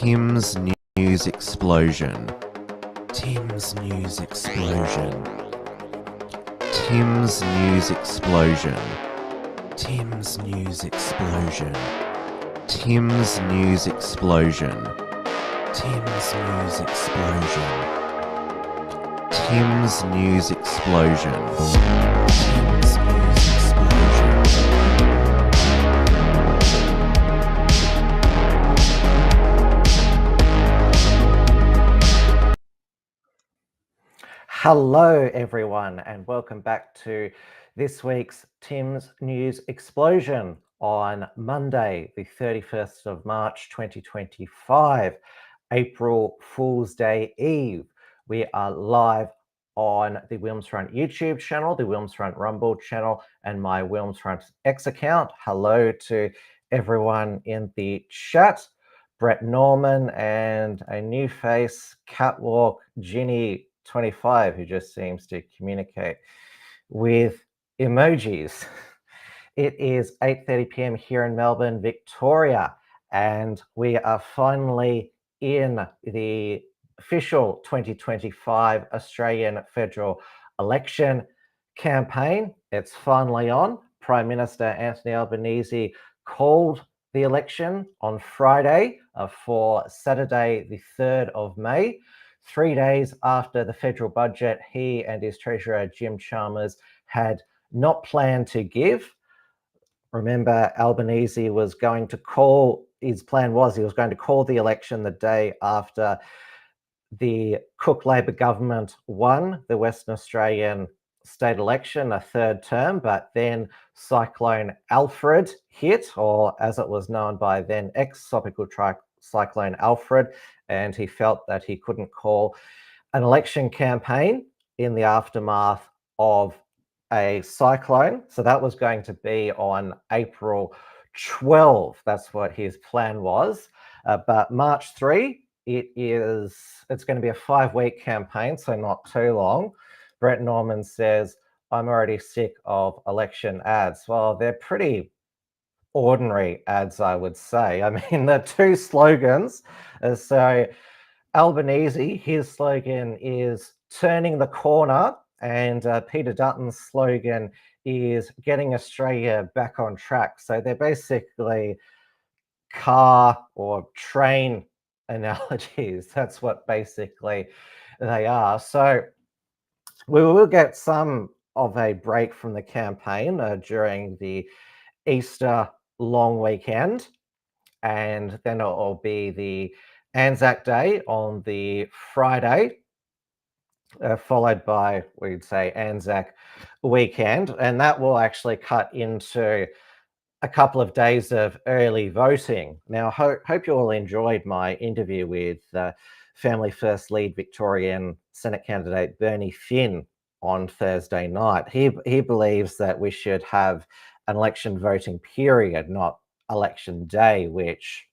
Tim's News Explosion. Tim's News Explosion. Tim's News Explosion. Tim's News Explosion. Tim's News Explosion. Tim's News Explosion. Tim's News Explosion. Tim's News Explosion. Hello everyone and welcome back to this week's Tim's News Explosion on Monday the 31st of March 2025, April Fool's Day Eve. We are live on the Wilmsfront YouTube channel, the Wilmsfront Rumble channel and my Wilmsfront X account. Hello to everyone in the chat. Brett Norman and a new face, Catwalk Ginny 25, who just seems to communicate with emojis. It is 8:30 p.m. here in Melbourne, Victoria, and we are finally in the official 2025 Australian federal election campaign. It's finally on. Prime Minister Anthony Albanese called the election on Friday for Saturday, the 3rd of May. 3 days after the federal budget, he and his treasurer, Jim Chalmers, had not planned to give. Remember, Albanese was going to call, his plan was he was going to call the election the day after the Cook Labor government won the Western Australian state election, a third term, but then Cyclone Alfred hit, or as it was known by then, ex-tropical Cyclone Alfred, and he felt that he couldn't call an election campaign in the aftermath of a cyclone. So that was going to be on April 12. That's what his plan was. But March 3, it's going to be a 5-week campaign, so not too long. Brett Norman says, I'm already sick of election ads. Well, they're pretty ordinary ads, I would say. I mean, the two slogans. So Albanese, his slogan is turning the corner, and Peter Dutton's slogan is getting Australia back on track. So they're basically car or train analogies. That's what basically they are. So we will get some of a break from the campaign during the Easter long weekend, and then it'll be the Anzac Day on the Friday, followed by, we'd say, Anzac weekend, and that will actually cut into a couple of days of early voting. Now, hope you all enjoyed my interview with Family First lead Victorian Senate candidate Bernie Finn on Thursday night. He believes that we should have an election voting period, not election day, which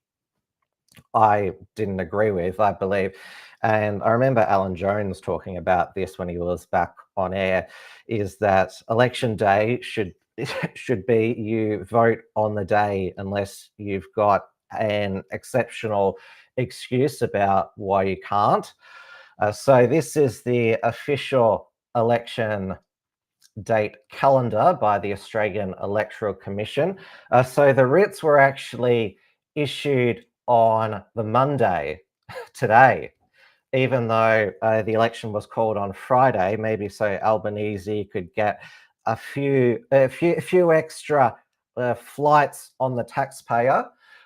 I didn't agree with, I believe. And I remember Alan Jones talking about this when he was back on air, is that election day should be you vote on the day unless you've got an exceptional excuse about why you can't. So this is the official election date calendar by the Australian Electoral Commission. So the writs were actually issued on the Monday, today, even though the election was called on Friday, maybe so Albanese could get a few extra flights on the taxpayer.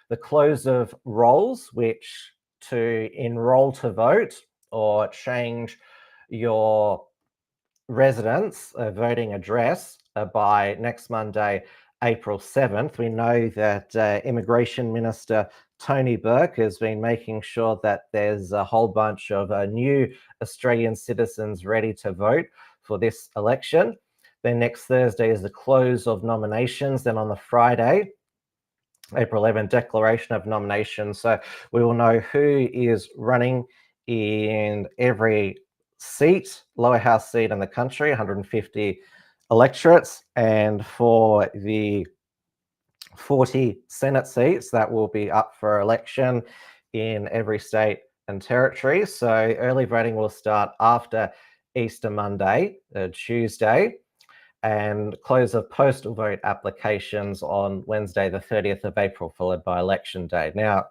The close of rolls, which to enroll to vote or change your residence voting address by next Monday, April 7th. We know that Immigration Minister Tony Burke has been making sure that there's a whole bunch of new Australian citizens ready to vote for this election. Then next Thursday is the close of nominations. Then on the Friday, April 11th, declaration of nominations. So we will know who is running in every seat, lower house seat in the country, 150 electorates. And for the 40 Senate seats that will be up for election in every state and territory. So early voting will start after Easter Monday, Tuesday, and close of postal vote applications on Wednesday, the 30th of April, followed by Election Day. Now,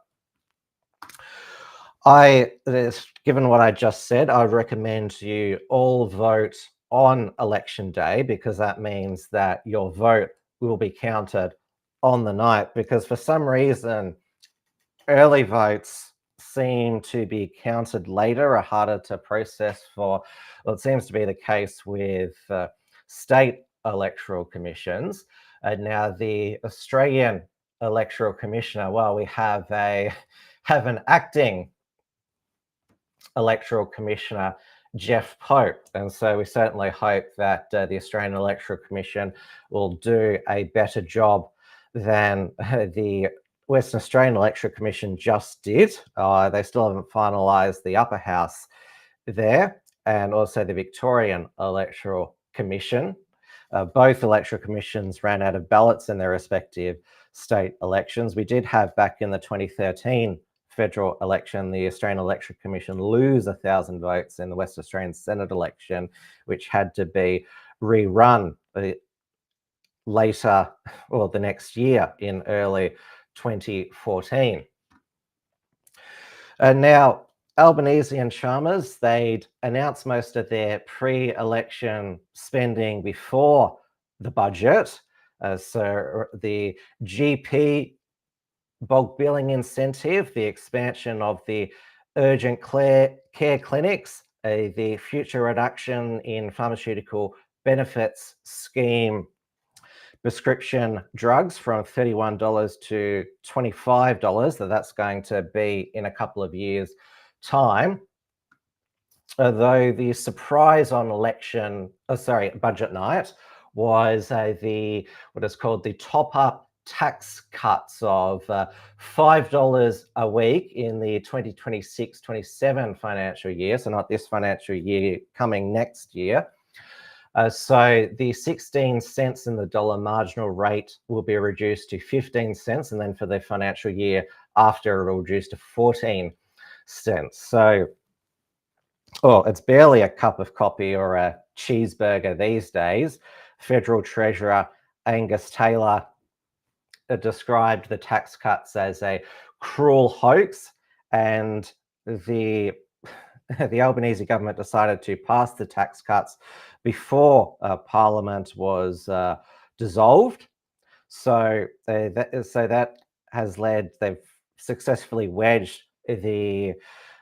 given what I just said, I recommend you all vote on Election Day, because that means that your vote will be counted on the night, because for some reason, early votes seem to be counted later, are harder to process well, it seems to be the case with state electoral commissions. Now, the Australian Electoral Commissioner, well, we have an acting electoral commissioner, Jeff Pope, and so we certainly hope that the Australian Electoral Commission will do a better job than the Western Australian Electoral Commission just did. They still haven't finalised the upper house there, and also the Victorian Electoral Commission. Both electoral commissions ran out of ballots in their respective state elections. We did have, back in the 2013 federal election, the Australian Electoral Commission lose 1,000 votes in the West Australian Senate election, which had to be rerun later, or the next year, in early 2014. Now, Albanese and Chalmers, they'd announced most of their pre-election spending before the budget. So the GP bulk billing incentive, the expansion of the urgent care clinics, the future reduction in pharmaceutical benefits scheme prescription drugs from $31 to $25, that's going to be in a couple of years' time. Though the surprise on budget night was what is called the top-up tax cuts of $5 a week in the 2026-27 financial year, so not this financial year, coming next year. So the 16 cents in the dollar marginal rate will be reduced to 15 cents, and then for the financial year after, it will reduce to 14 cents. So, it's barely a cup of coffee or a cheeseburger these days. Federal Treasurer Angus Taylor described the tax cuts as a cruel hoax, and the Albanese government decided to pass the tax cuts before Parliament was dissolved. So that has led, they've successfully wedged the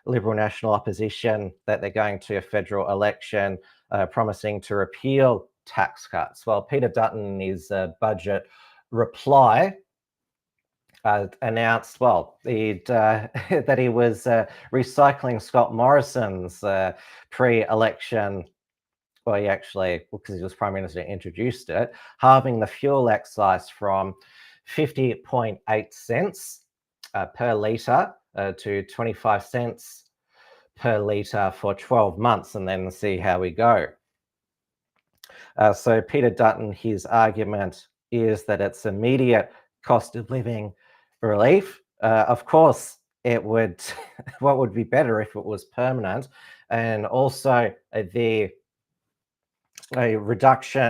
Liberal National Opposition that they're going to a federal election, promising to repeal tax cuts. Well, Peter Dutton, in his budget reply, announced, that he was recycling Scott Morrison's pre-election, because he was Prime Minister, introduced it, halving the fuel excise from 50.8 cents per litre to 25 cents per litre for 12 months, and then see how we go. So Peter Dutton, his argument is that it's immediate cost of living relief. Of course, it would. What would be better if it was permanent, and also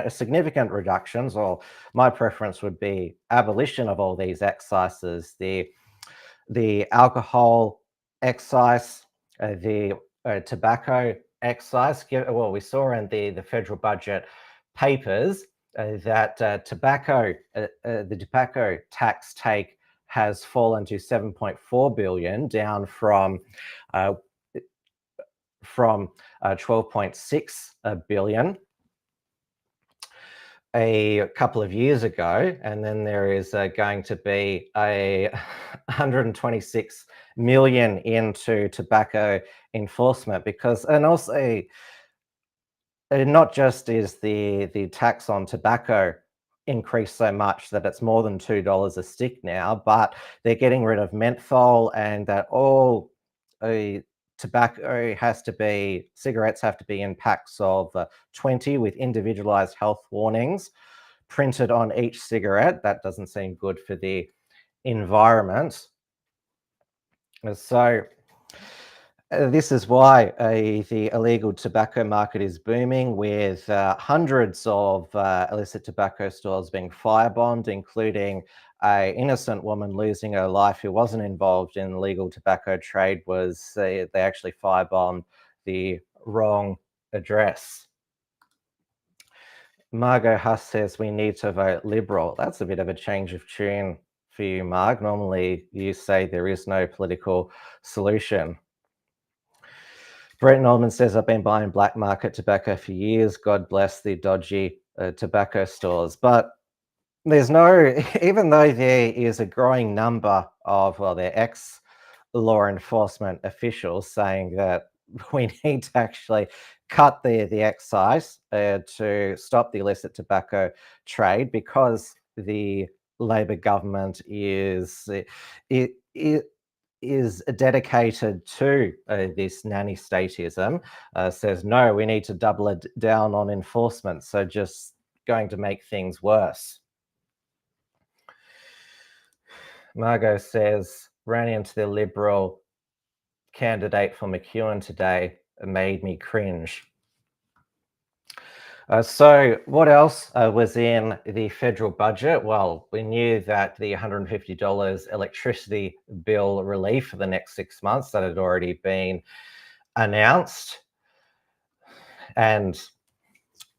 significant reductions, or my preference would be abolition of all these excises, the alcohol excise, the tobacco excise. Well, we saw in the federal budget papers that the tobacco tax take has fallen to 7.4 billion, down from 12.6 billion a couple of years ago. And then there is going to be a 126 million into tobacco enforcement, and also not just is the tax on tobacco increased so much that it's more than $2 a stick now, but they're getting rid of menthol, and that all cigarettes have to be in packs of 20 with individualized health warnings printed on each cigarette. That doesn't seem good for the environment. So this is why the illegal tobacco market is booming, with hundreds of illicit tobacco stores being firebombed, including an innocent woman losing her life who wasn't involved in illegal tobacco trade. They actually firebombed the wrong address. Margot Huss says we need to vote Liberal. That's a bit of a change of tune for you, Marg. Normally you say there is no political solution. Brett Norman says, I've been buying black market tobacco for years. God bless the dodgy tobacco stores. But there's no, even though there is a growing number of, well, they're ex-law enforcement officials saying that we need to actually cut the excise to stop the illicit tobacco trade, because the Labor government is dedicated to this nanny statism, says, no, we need to double it down on enforcement. So just going to make things worse. Margot says, ran into the Liberal candidate for McEwen today, made me cringe. So what else was in the federal budget? Well, we knew that the $150 electricity bill relief for the next 6 months that had already been announced. And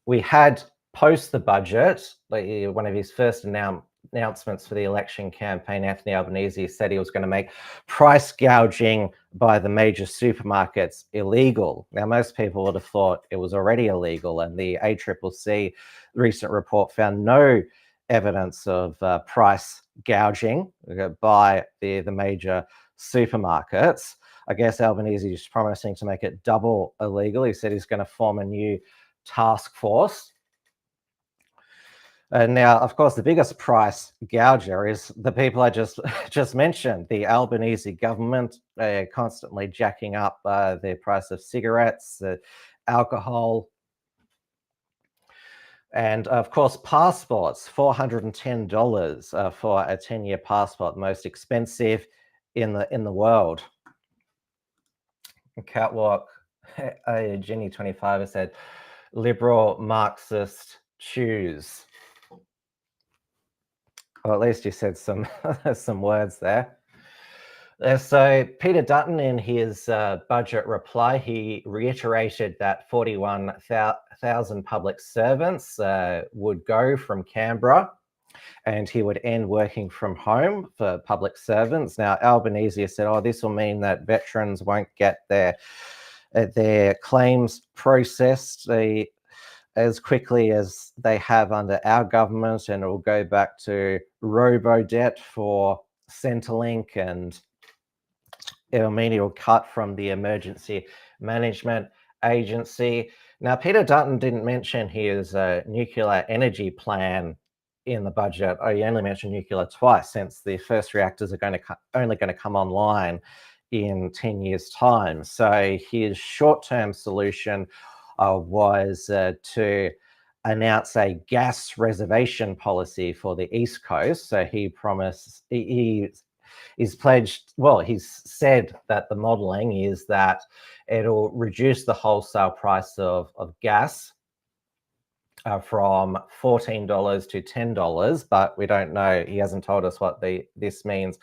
we had, post the budget, one of his first announcements for the election campaign, Anthony Albanese said he was going to make price gouging by the major supermarkets illegal. Now, most people would have thought it was already illegal, and the ACCC recent report found no evidence of price gouging by the major supermarkets. I guess Albanese is promising to make it double illegal. He said he's going to form a new task force. Now, of course, the biggest price gouger is the people I just mentioned. The Albanese government constantly jacking up the price of cigarettes, alcohol, and of course, passports. $410 for a 10-year passport, most expensive in the world. Catwalk, Jenny 25 has said, liberal Marxist choose. Well, at least you said some words there. So Peter Dutton, in his budget reply, he reiterated that 41,000 public servants would go from Canberra, and he would end working from home for public servants. Now, Albanese said, oh, this will mean that veterans won't get their claims processed as quickly as they have under our government, and it will go back to robo-debt for Centrelink, and it'll mean it'll cut from the Emergency Management Agency. Now, Peter Dutton didn't mention his nuclear energy plan in the budget. He only mentioned nuclear twice, since the first reactors are only going to come online in 10 years' time. So his short-term solution was to announce a gas reservation policy for the East Coast. So he promised, he's pledged, well, he's said that the modelling is that it'll reduce the wholesale price of gas from $14 to $10, but we don't know, he hasn't told us what this means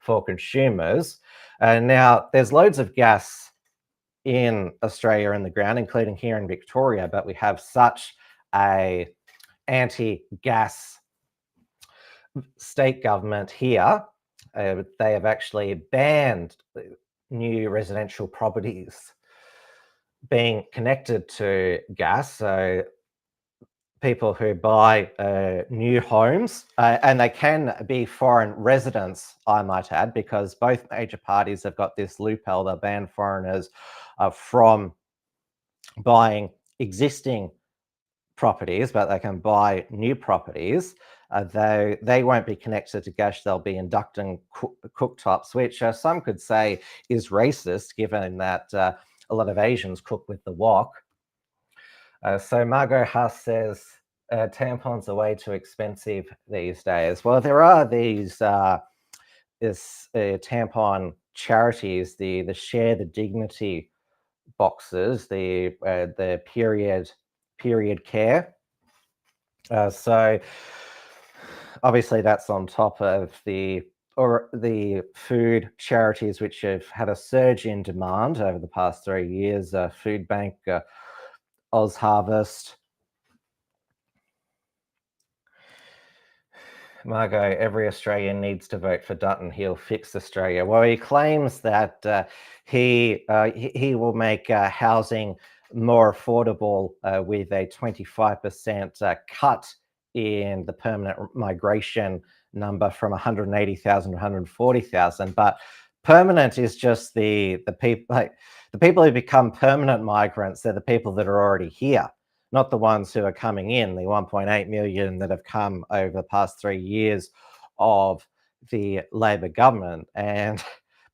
for consumers. Now, there's loads of gas in Australia in the ground, including here in Victoria, but we have such a anti-gas state government here. They have actually banned new residential properties being connected to gas. So people who buy new homes, and they can be foreign residents, I might add, because both major parties have got this loophole. They'll ban foreigners from buying existing properties, but they can buy new properties. Though they won't be connected to gas, they'll be inducting cooktops, which some could say is racist, given that a lot of Asians cook with the wok. So Margot Huss says tampons are way too expensive these days. Well, there are these this tampon charities, the Share the Dignity boxes, the period care. So obviously that's on top of the food charities which have had a surge in demand over the past 3 years. Food Bank, Oz Harvest. Margot, every Australian needs to vote for Dutton. He'll fix Australia. Well, he claims that he will make housing more affordable with a 25% cut in the permanent migration number from 180,000 to 140,000. But permanent is just the people, like the people who become permanent migrants. They're the people that are already here, not the ones who are coming in, the 1.8 million that have come over the past 3 years of the Labor government. And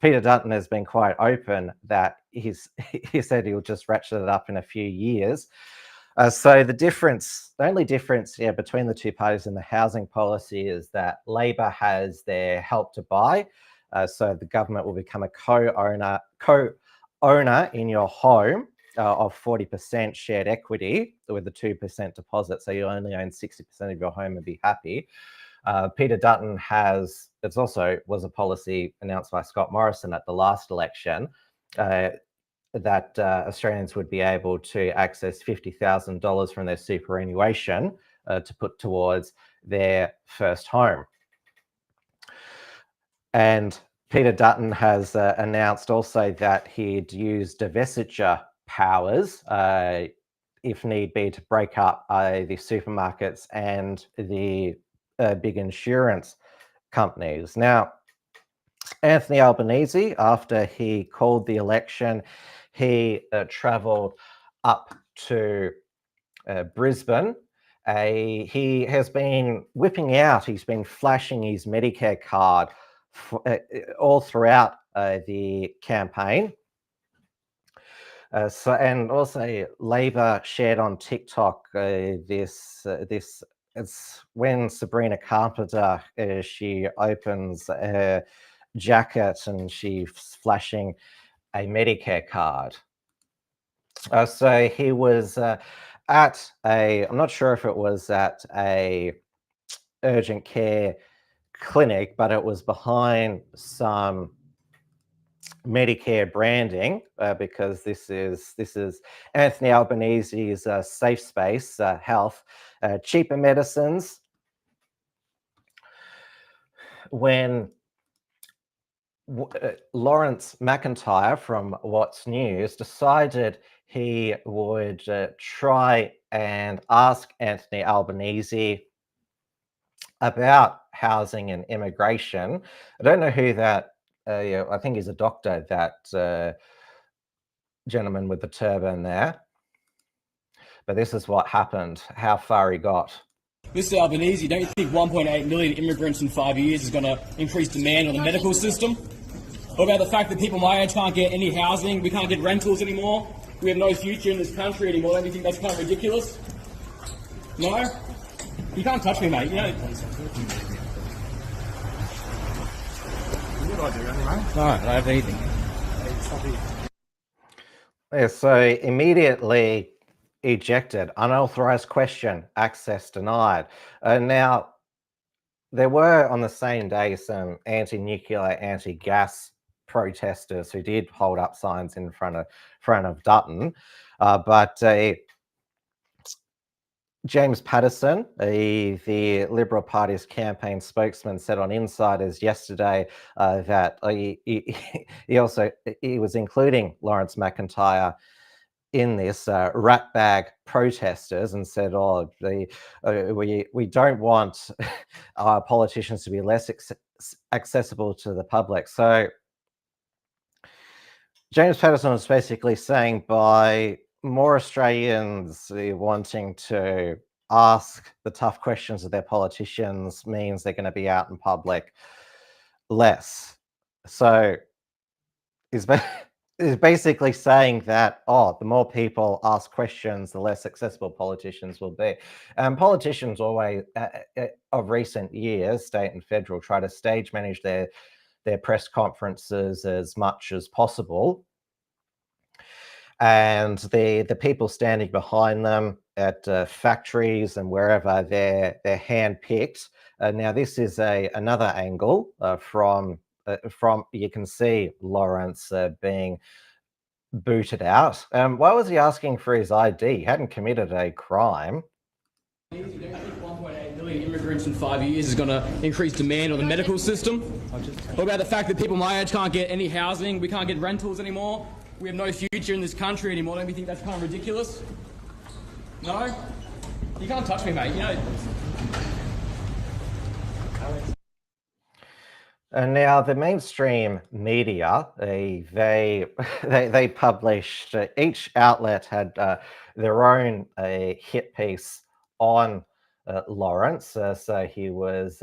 Peter Dutton has been quite open that he said he'll just ratchet it up in a few years. So the only difference between the two parties in the housing policy is that Labor has their Help to Buy. So the government will become a co-owner in your home of 40% shared equity with a 2% deposit. So you only own 60% of your home and be happy. Peter Dutton was a policy announced by Scott Morrison at the last election, that Australians would be able to access $50,000 from their superannuation to put towards their first home. And Peter Dutton has announced also that he'd use divestiture powers, if need be, to break up the supermarkets and the big insurance companies. Now, Anthony Albanese, after he called the election, he travelled up to Brisbane. He has been he's been flashing his Medicare card all throughout the campaign. And also Labor shared on TikTok it's when Sabrina Carpenter, she opens her jacket and she's flashing a Medicare card. So he was I'm not sure if it was at a urgent care clinic, but it was behind some Medicare branding, because this is Anthony Albanese's safe space, health, cheaper medicines. When Lawrence McIntyre from What's News decided he would try and ask Anthony Albanese about housing and immigration. I don't know who that, I think he's a doctor, that gentleman with the turban there. But this is what happened, how far he got. Mr. Albanese, don't you think 1.8 million immigrants in 5 years is going to increase demand on the medical system? What about the fact that people my age can't get any housing, we can't get rentals anymore, we have no future in this country anymore? Don't you think that's kind of ridiculous? No? You can't touch me, mate. You know. What do I do, anyway? No, I don't have anything. Yeah, so immediately ejected, unauthorized question, access denied. Now, there were on the same day some anti-nuclear, anti-gas protesters who did hold up signs in front of Dutton, but James Paterson, the Liberal Party's campaign spokesman, said on Insiders yesterday that he was including Lawrence McIntyre in this ratbag protesters, and said, we don't want our politicians to be less accessible to the public. So James Paterson was basically saying, by more Australians wanting to ask the tough questions of their politicians means they're going to be out in public less. So he's basically saying that, the more people ask questions, the less accessible politicians will be. And politicians always, of recent years, state and federal, try to stage manage their their press conferences as much as possible. And the people standing behind them at factories and wherever they're handpicked. Now this is another angle from you can see Lawrence being booted out. Why was he asking for his ID? He hadn't committed a crime. You don't think 1.8 million immigrants in 5 years is going to increase demand on the medical system? What about the fact that people my age can't get any housing, we can't get rentals anymore, we have no future in this country anymore? Don't you think that's kind of ridiculous? No? You can't touch me, mate. You know. And now the mainstream media, they published, each outlet had their own hit piece on Lawrence. So he was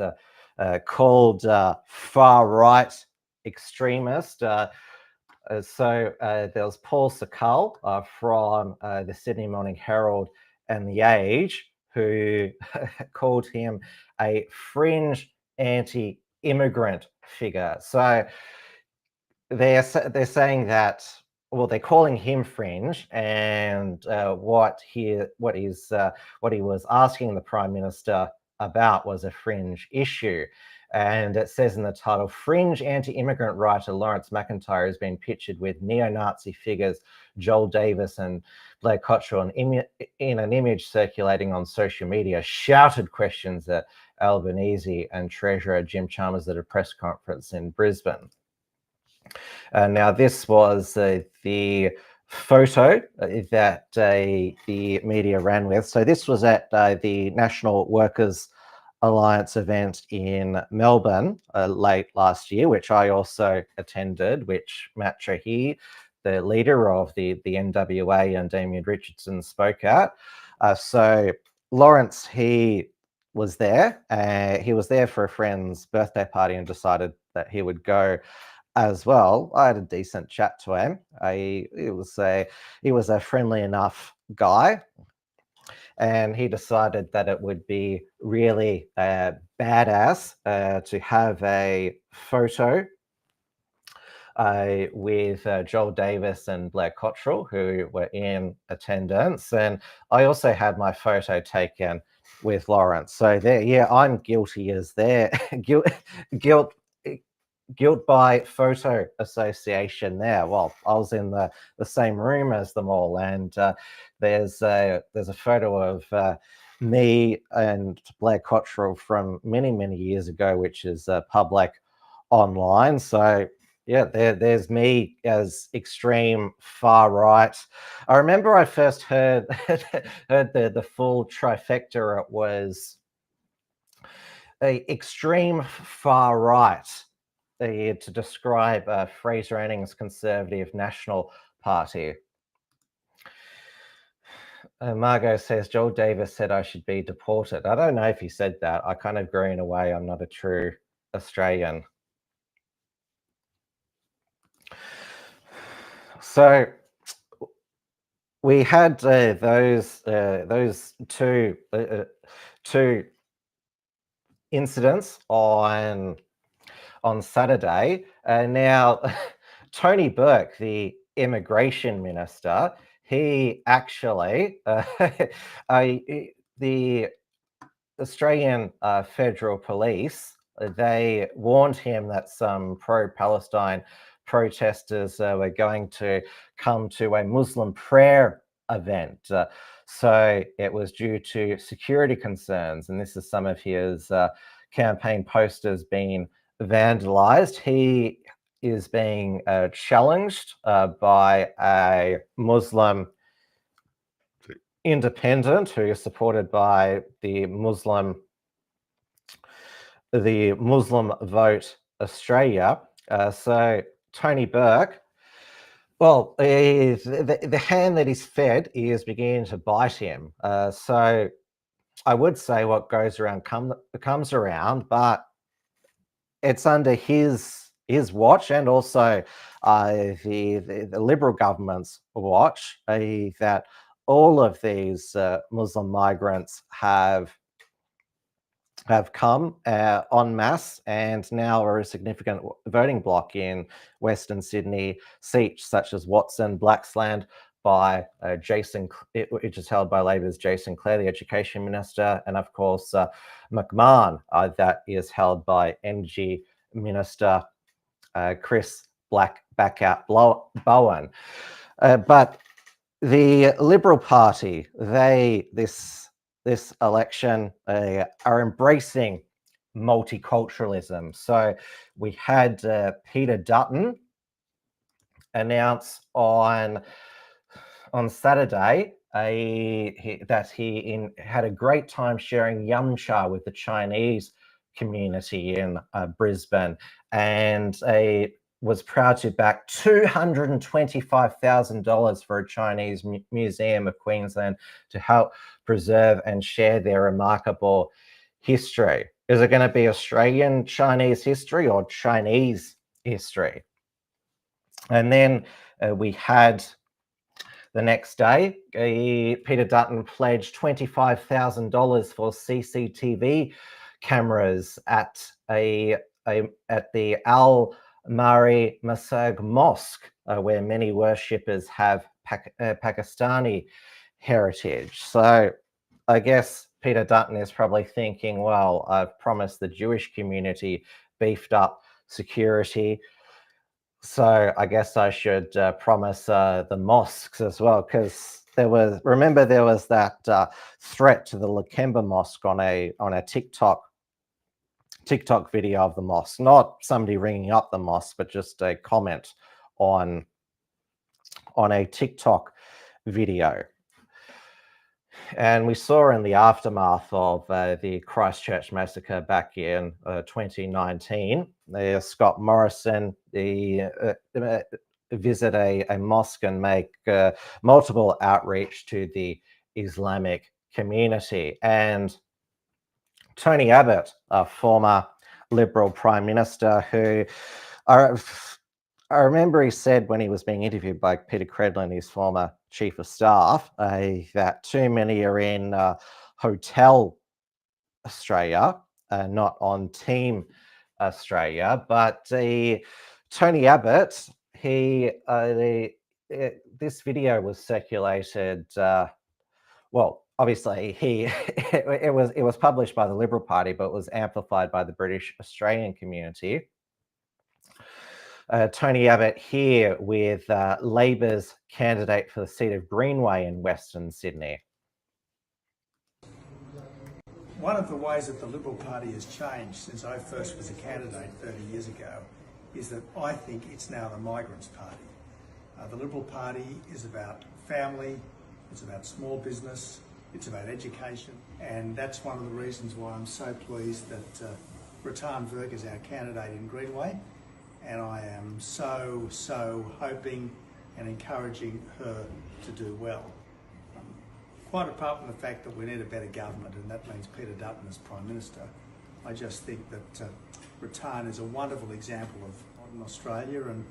called far-right extremist. So there was Paul Sakal from the Sydney Morning Herald and The Age, who called him a fringe anti-immigrant figure. So they're saying that, well, they're calling him fringe, and what he was asking the Prime Minister about was a fringe issue. And it says in the title, fringe anti-immigrant writer Lawrence McIntyre has been pictured with neo-Nazi figures Joel Davis and Blair Cottrell in an image circulating on social media, shouted questions at Albanese and Treasurer Jim Chalmers at a press conference in Brisbane. Now, this was the photo that the media ran with. So this was at the National Workers' Alliance event in Melbourne late last year, which I also attended, which Matt Trahey, the leader of the NWA, and Damien Richardson spoke at. So Lawrence, he was there. He was there for a friend's birthday party and decided that he would go as well. I had a decent chat to him. He was a friendly enough guy. And he decided that it would be really badass to have a photo with Joel Davis and Blair Cottrell, who were in attendance. And I also had my photo taken with Lawrence. So there, yeah, I'm guilty as there. Guilt by photo association there. Well, I was in the same room as them all, and there's a photo of me and Blair Cottrell from many years ago, which is public online. So yeah, there's me as extreme far right. I remember I first heard the full trifecta. It was a extreme far right to describe Fraser Anning's Conservative National Party. Margot says, Joel Davis said I should be deported. I don't know if he said that. I kind of agree in a way. I'm not a true Australian. So we had those two incidents on Saturday. Now, Tony Burke, the immigration minister, he actually, the Australian Federal Police, they warned him that some pro-Palestine protesters were going to come to a Muslim prayer event. So it was due to security concerns, and this is some of his campaign posters being vandalized. He is being challenged by a Muslim independent who is supported by the Muslim Vote Australia. So Tony Burke, well, the hand that is fed is beginning to bite him. So I would say what goes around comes around, but it's under his watch, and also the Liberal government's watch, that all of these Muslim migrants have have come en masse and now are a significant voting bloc in Western Sydney seats such as Watson, Blaxland, by Jason, which is held by Labor's Jason Clare, the Education Minister, and of course McMahon, that is held by Energy Minister Chris Bowen. But the Liberal Party, this election are embracing multiculturalism. So we had Peter Dutton announce on Saturday that he had a great time sharing yum cha with the Chinese community in Brisbane, and was proud to back $225,000 for a Chinese Museum of Queensland to help preserve and share their remarkable history. Is it going to be Australian Chinese history or Chinese history? And then we had the next day, Peter Dutton pledged $25,000 for CCTV cameras at the Al Mari Masjid Mosque, where many worshippers have Pakistani heritage. So I guess Peter Dutton is probably thinking, well, I've promised the Jewish community beefed up security, so I guess I should promise the mosques as well, because there was that threat to the Lakemba Mosque on a TikTok video of the mosque, not somebody ringing up the mosque, but just a comment on a TikTok video. And we saw in the aftermath of the Christchurch massacre back in 2019, Scott Morrison visit a mosque and make multiple outreach to the Islamic community. And Tony Abbott, a former Liberal Prime Minister, who I remember he said when he was being interviewed by Peter Credlin, his former Chief of Staff, that too many are in Hotel Australia, not on Team Australia. But Tony Abbott, this video was circulated. Well, obviously, it was published by the Liberal Party, but it was amplified by the British Australian community. Tony Abbott here with Labor's candidate for the seat of Greenway in Western Sydney. One of the ways that the Liberal Party has changed since I first was a candidate 30 years ago is that I think it's now the migrants' party. The Liberal Party is about family, it's about small business, it's about education, and that's one of the reasons why I'm so pleased that Rattan Virk is our candidate in Greenway. And I am so hoping and encouraging her to do well. Quite apart from the fact that we need a better government, and that means Peter Dutton as Prime Minister, I just think that Rattan is a wonderful example of modern Australia, and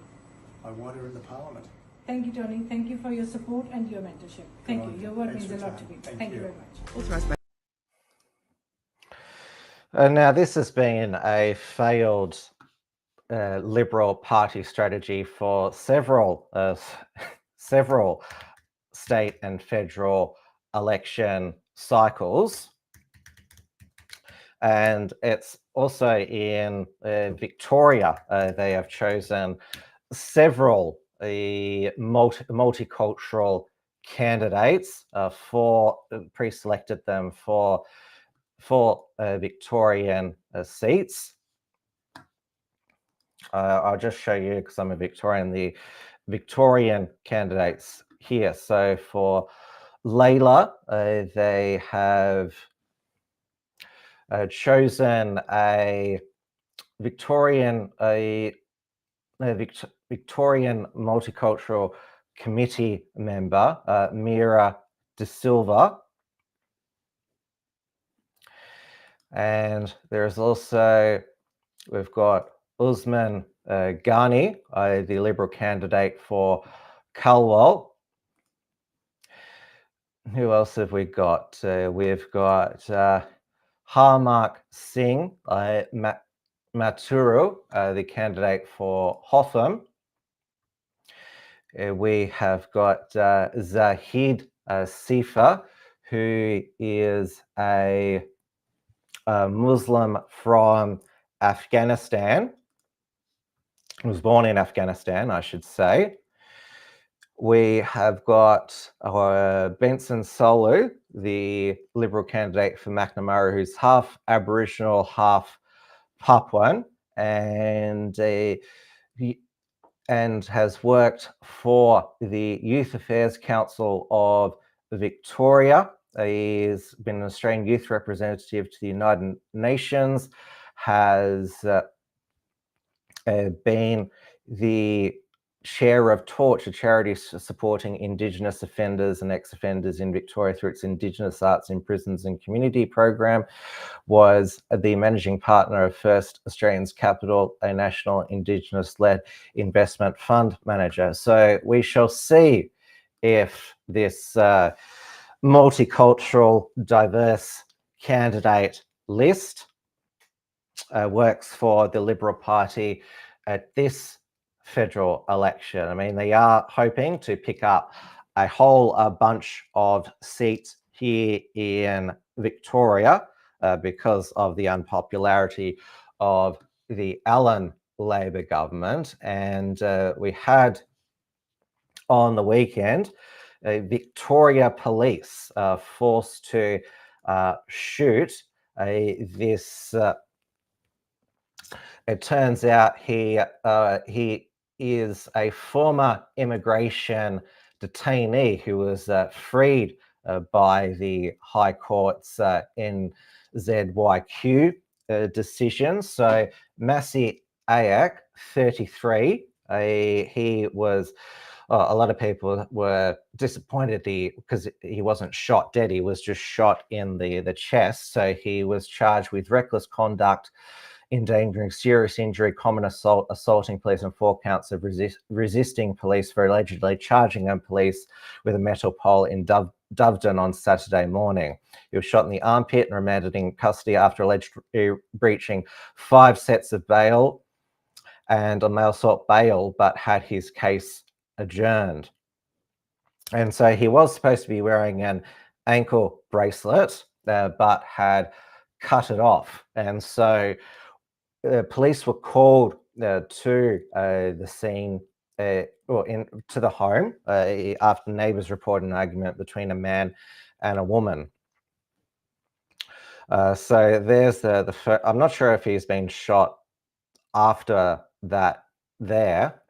I want her in the Parliament. Thank you, Tony. Thank you for your support and your mentorship. Thank you. Your work means a lot to me. Thank you very much. Now, this has been a failed Liberal Party strategy for several state and federal election cycles, and it's also in Victoria. They have chosen several multicultural candidates pre-selected them for Victorian seats. I'll just show you, because I'm a Victorian, the Victorian candidates here. So for Layla, they have chosen a Victorian Multicultural Committee member, Mira De Silva. And there's also, we've got Usman Ghani, the Liberal candidate for Culwell. Who else have we got? We've got Harmark Singh Maturu, the candidate for Hotham. We have got Zahid Sifa, who is a Muslim from Afghanistan. He was born in Afghanistan, I should say. We have got Benson Solu, the Liberal candidate for Macnamara, who's half Aboriginal, half Papuan, and has worked for the Youth Affairs Council of Victoria. He's been an Australian youth representative to the United Nations, has been the chair of Torch, a charity supporting Indigenous offenders and ex-offenders in Victoria through its Indigenous Arts in Prisons and Community program, was the managing partner of First Australians Capital, a national Indigenous-led investment fund manager. So we shall see if this multicultural, diverse candidate list works for the Liberal Party at this federal election. I mean, they are hoping to pick up a whole bunch of seats here in Victoria because of the unpopularity of the Allen Labor government. And we had on the weekend Victoria Police forced to shoot this. It turns out he is a former immigration detainee who was freed by the High Court's NZYQ decision. So Massi Ayak, 33, he was, a lot of people were disappointed because he wasn't shot dead. He was just shot in the chest. So he was charged with reckless conduct, endangering serious injury, common assault, assaulting police, and 4 counts of resisting police for allegedly charging police with a metal pole in Doveton on Saturday morning. He was shot in the armpit and remanded in custody after allegedly breaching 5 sets of bail and a male assault bail, but had his case adjourned. And so he was supposed to be wearing an ankle bracelet, but had cut it off. And so police were called to the scene, or to the home after neighbours reported an argument between a man and a woman. So there's the first. I'm not sure if he's been shot after that there.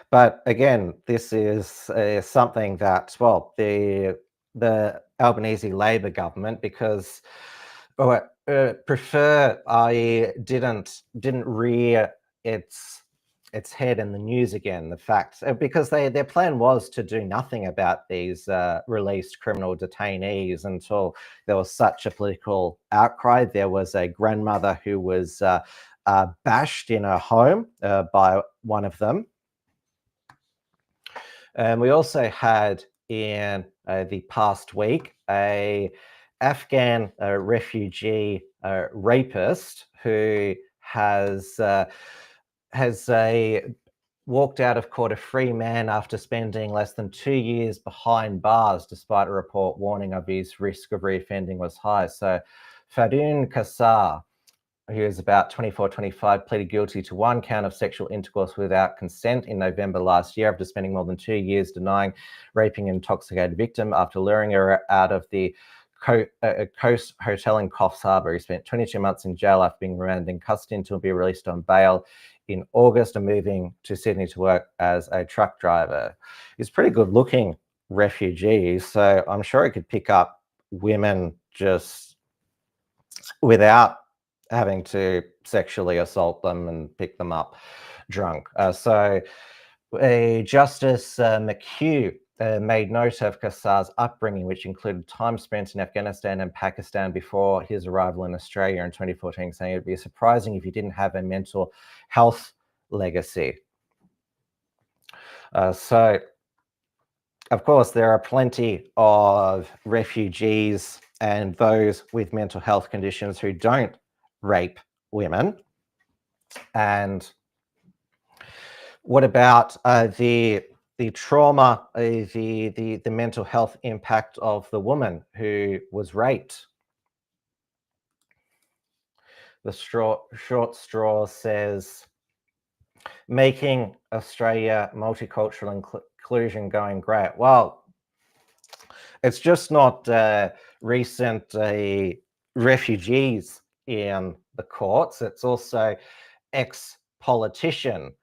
But again, this is something that, well, the Albanese Labor government, because didn't rear its head in the news again. The fact, because their plan was to do nothing about these released criminal detainees until there was such a political outcry. There was a grandmother who was bashed in her home by one of them. And we also had in the past week a Afghan refugee rapist who has walked out of court a free man after spending less than 2 years behind bars, despite a report warning of his risk of reoffending was high. So Fadoon Kassar, who is about 24, 25, pleaded guilty to 1 count of sexual intercourse without consent in November last year after spending more than 2 years denying raping an intoxicated victim after luring her out of the Coast Hotel in Coffs Harbour. He spent 22 months in jail after being remanded in custody until being released on bail in August and moving to Sydney to work as a truck driver. He's a pretty good looking refugee, so I'm sure he could pick up women just without having to sexually assault them and pick them up drunk. So Justice McHugh made note of Kassar's upbringing, which included time spent in Afghanistan and Pakistan before his arrival in Australia in 2014, saying it would be surprising if he didn't have a mental health legacy. So, of course, there are plenty of refugees and those with mental health conditions who don't rape women? And what about the trauma, the mental health impact of the woman who was raped? The short straw says, making Australia multicultural inclusion going great. Well, it's just not recent refugees in the courts, it's also ex-politician.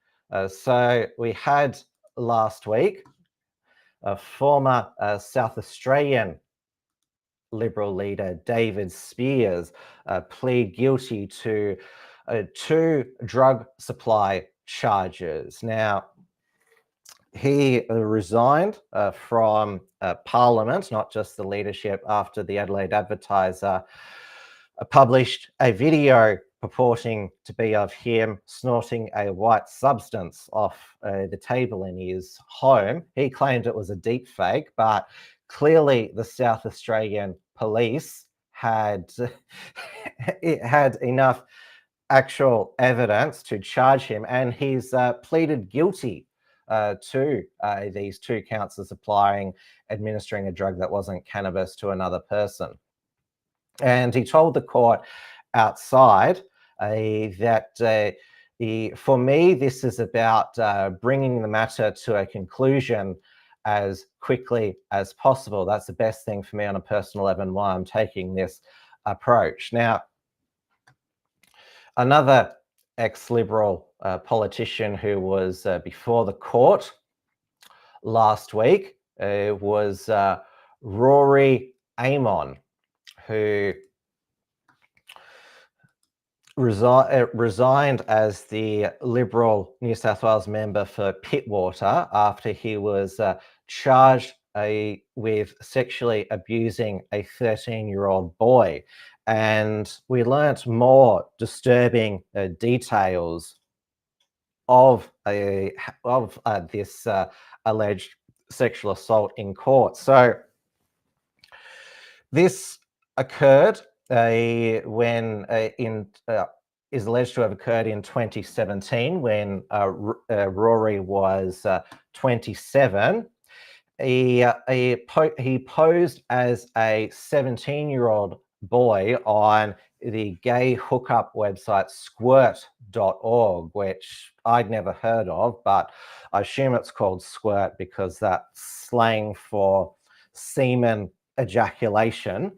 So we had last week a former South Australian Liberal leader, David Spears, plead guilty to 2 drug supply charges. Now, he resigned from Parliament, not just the leadership, after the Adelaide Advertiser published a video purporting to be of him snorting a white substance off the table in his home. He claimed it was a deep fake, but clearly the South Australian police had enough actual evidence to charge him, and he's pleaded guilty to these 2 counts of administering a drug that wasn't cannabis to another person. And he told the court outside that for me, this is about bringing the matter to a conclusion as quickly as possible. That's the best thing for me on a personal level, and why I'm taking this approach. Now, another ex-Liberal politician who was before the court last week was Rory Amon, who resigned as the Liberal New South Wales member for Pittwater after he was charged with sexually abusing a 13-year-old boy. And we learnt more disturbing details of this alleged sexual assault in court. So this occurred when is alleged to have occurred in 2017 when Rory was 27. He posed as a 17-year-old boy on the gay hookup website squirt.org, which I'd never heard of, but I assume it's called squirt because that's slang for semen ejaculation.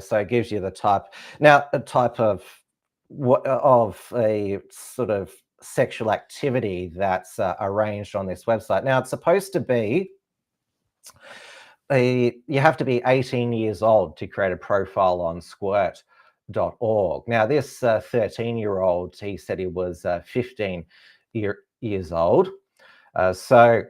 So it gives you the type of a sort of sexual activity that's arranged on this website. Now, it's supposed to be you have to be 18 years old to create a profile on squirt.org. Now, this 13-year-old, he said he was 15 years old. So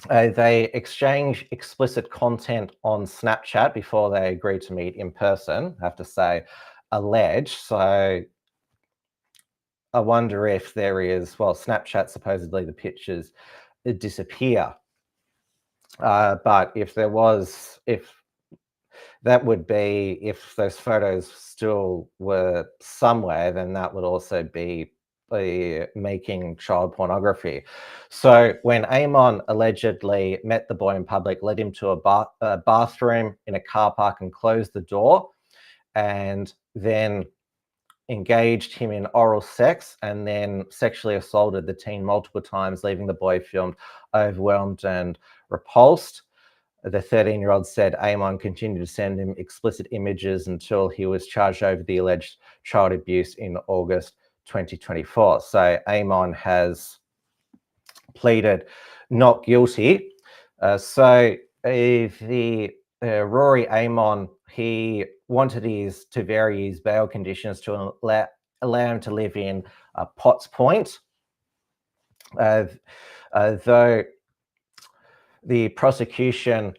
they exchange explicit content on Snapchat before they agree to meet in person. I have to say, alleged. So I wonder if there is, well, Snapchat, supposedly the pictures disappear. But if there was, if that would be, if those photos still were somewhere, then that would also be making child pornography. So when Amon allegedly met the boy in public, led him to a bathroom in a car park and closed the door, and then engaged him in oral sex, and then sexually assaulted the teen multiple times, leaving the boy filmed, overwhelmed and repulsed. The 13-year-old said Amon continued to send him explicit images until he was charged over the alleged child abuse in August 2024. So Amon has pleaded not guilty. So the Rory Amon, he wanted to vary his bail conditions to allow him to live in Potts Point, though the prosecution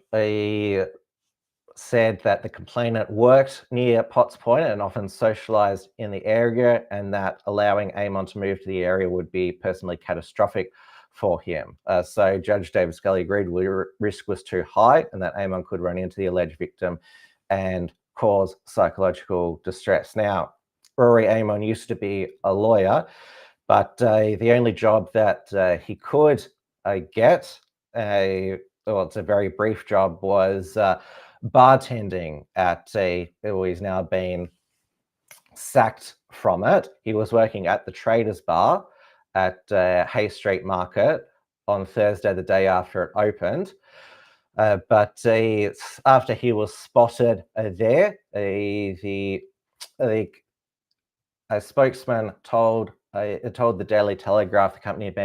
said that the complainant worked near Potts Point and often socialized in the area, and that allowing Amon to move to the area would be personally catastrophic for him. So Judge David Scully agreed risk was too high and that Amon could run into the alleged victim and cause psychological distress. Now, Rory Amon used to be a lawyer, but the only job that he could get, well, it's a very brief job, was bartending at he's now been sacked from it. He was working at the Traders Bar at Hay Street Market on Thursday, the day after it opened. But after he was spotted there, a spokesman told the Daily Telegraph the company had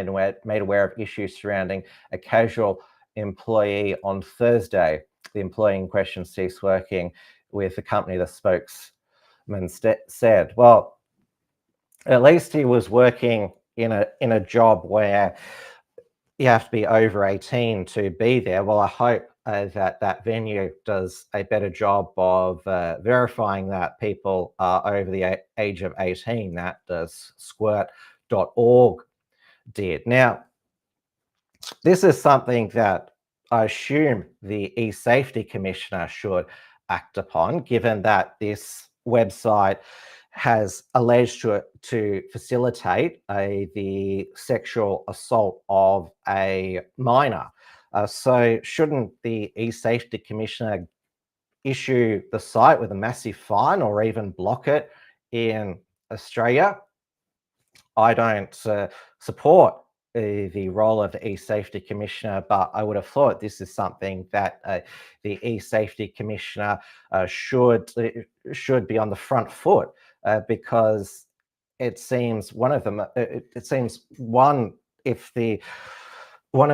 made aware of issues surrounding a casual employee on Thursday. The employee in question ceased working with the company, the spokesman said. Well, at least he was working in a job where you have to be over 18 to be there. Well, I hope that venue does a better job of verifying that people are over the age of 18. That does squirt.org did. Now, this is something that I assume the e-safety commissioner should act upon, given that this website has alleged to facilitate the sexual assault of a minor. So shouldn't the e-safety commissioner issue the site with a massive fine or even block it in Australia? I don't support the role of the e-safety commissioner, but I would have thought this is something that the e-safety commissioner should be on the front foot, because it seems one of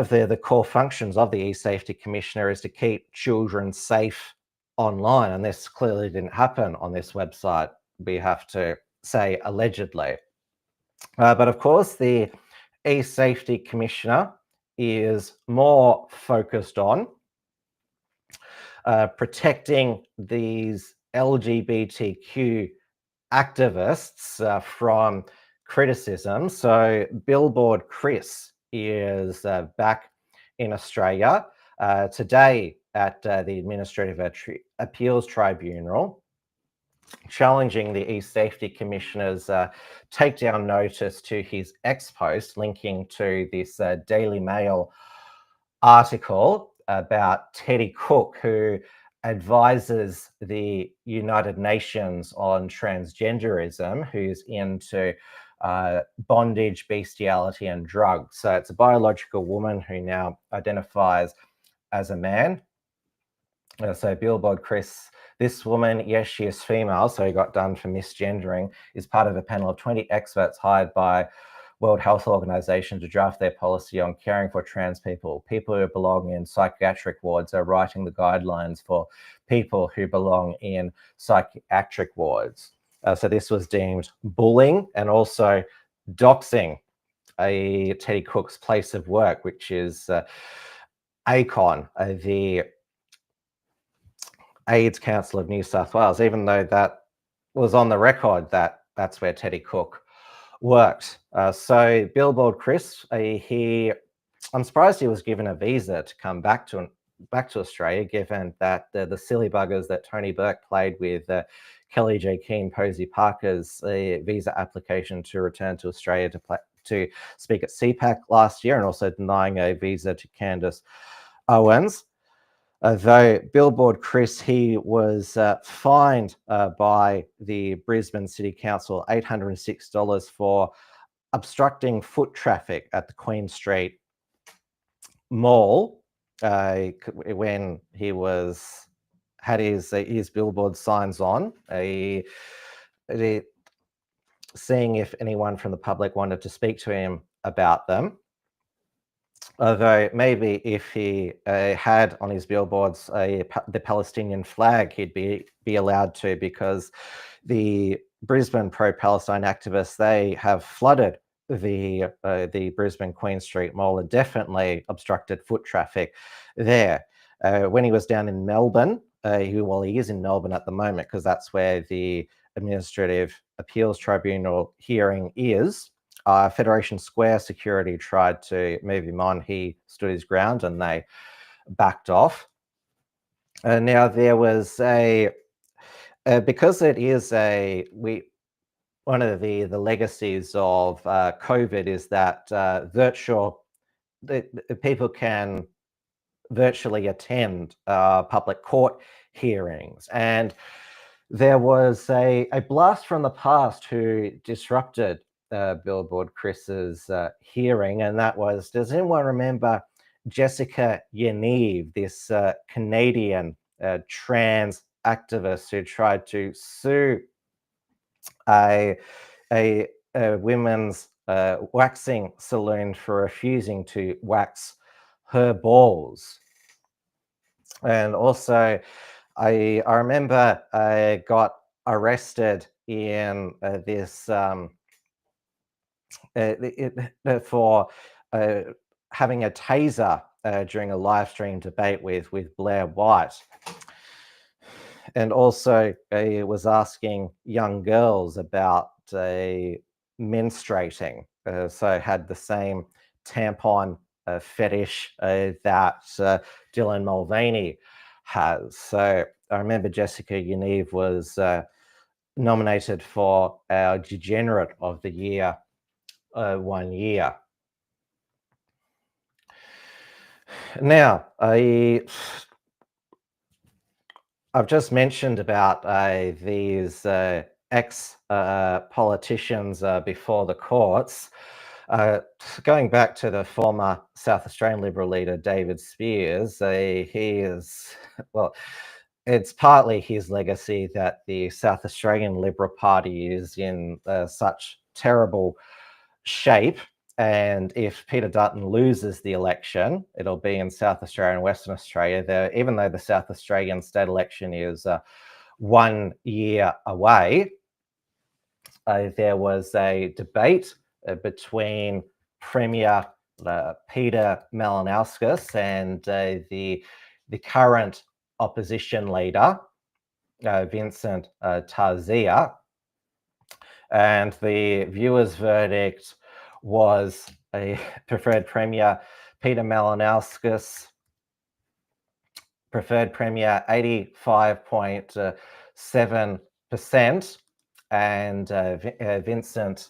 the core functions of the e-safety commissioner is to keep children safe online, and this clearly didn't happen on this website. We have to say allegedly. But of course, the e-safety commissioner is more focused on protecting these LGBTQ activists from criticism. So Billboard Chris is back in Australia today at the Administrative Appeals Tribunal, challenging the e-safety commissioner's takedown notice to his ex-post, linking to this Daily Mail article about Teddy Cook, who advises the United Nations on transgenderism, who's into bondage, bestiality, and drugs. So it's a biological woman who now identifies as a man. So Billboard Chris, this woman, yes, she is female, so he got done for misgendering, is part of a panel of 20 experts hired by World Health Organization to draft their policy on caring for trans people. People who belong in psychiatric wards are writing the guidelines for people who belong in psychiatric wards. So this was deemed bullying and also doxing Teddy Cook's place of work, which is ACON, the AIDS Council of New South Wales, even though that was on the record that that's where Teddy Cook worked. So Billboard Chris, I'm surprised he was given a visa to come back to Australia, given that the silly buggers that Tony Burke played with Kelly J. Keane, Posey Parker's visa application to return to Australia to speak at CPAC last year, and also denying a visa to Candace Owens. Though Billboard Chris, he was fined by the Brisbane City Council $806 for obstructing foot traffic at the Queen Street Mall when he had his billboard signs on, seeing if anyone from the public wanted to speak to him about them. Although maybe if he had on his billboards the Palestinian flag, he'd be allowed to, because the Brisbane pro-Palestine activists, they have flooded the Brisbane Queen Street Mall and definitely obstructed foot traffic there. When he was down in Melbourne, he is in Melbourne at the moment because that's where the Administrative Appeals Tribunal hearing is. Federation Square security tried to move him on. He stood his ground and they backed off. Now there was because it is one of the legacies of COVID is that people can virtually attend public court hearings, and there was a blast from the past who disrupted Billboard Chris's hearing, and that was, does anyone remember Jessica Yaniv, this Canadian trans activist who tried to sue a women's waxing saloon for refusing to wax her balls? And also, I remember I got arrested in this for having a taser during a live stream debate with Blair White. And also was asking young girls about menstruating. So had the same tampon fetish that Dylan Mulvaney has. So I remember Jessica Yaniv was nominated for our Degenerate of the Year 1 year. Now, I've just mentioned about these ex-politicians before the courts. Going back to the former South Australian Liberal leader, David Spears, he is, well, it's partly his legacy that the South Australian Liberal Party is in such terrible shape. And if Peter Dutton loses the election, it'll be in South Australia and Western Australia. Even though the South Australian state election is 1 year away, there was a debate between Premier Peter Malinauskas and the current opposition leader, Vincent Tarzia. And the viewers' verdict was a preferred Premier Peter Malinauskas, preferred Premier 85.7%, and Vincent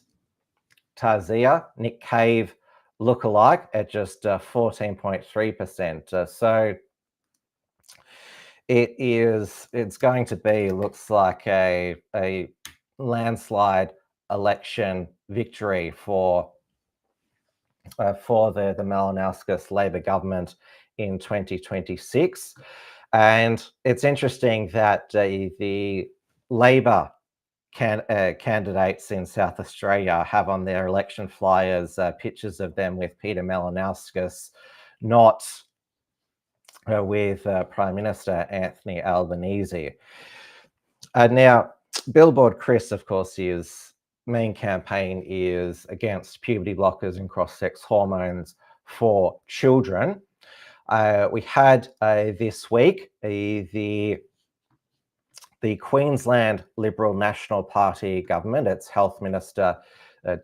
Tarzia, Nick Cave lookalike at just 14.3%. So it's going to be, looks like a landslide election victory for the Malinauskas Labor government in 2026. And it's interesting that the Labor candidates in South Australia have on their election flyers pictures of them with Peter Malinauskas, not with Prime Minister Anthony Albanese. Now, Billboard Chris, of course, his main campaign is against puberty blockers and cross-sex hormones for children. We had this week the Queensland Liberal National Party government, its Health Minister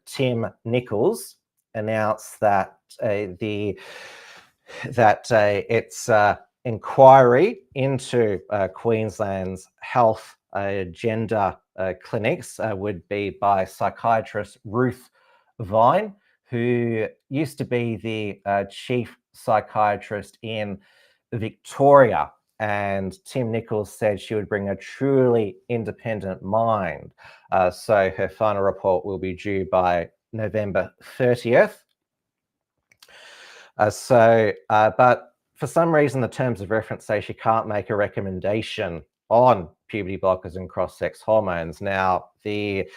Tim Nicholls, announced that its inquiry into Queensland's health gender clinics would be by psychiatrist Ruth Vine, who used to be the chief psychiatrist in Victoria. And Tim Nicholls said she would bring a truly independent mind. So her final report will be due by November 30th. But for some reason, the terms of reference say she can't make a recommendation on puberty blockers and cross-sex hormones. Now, the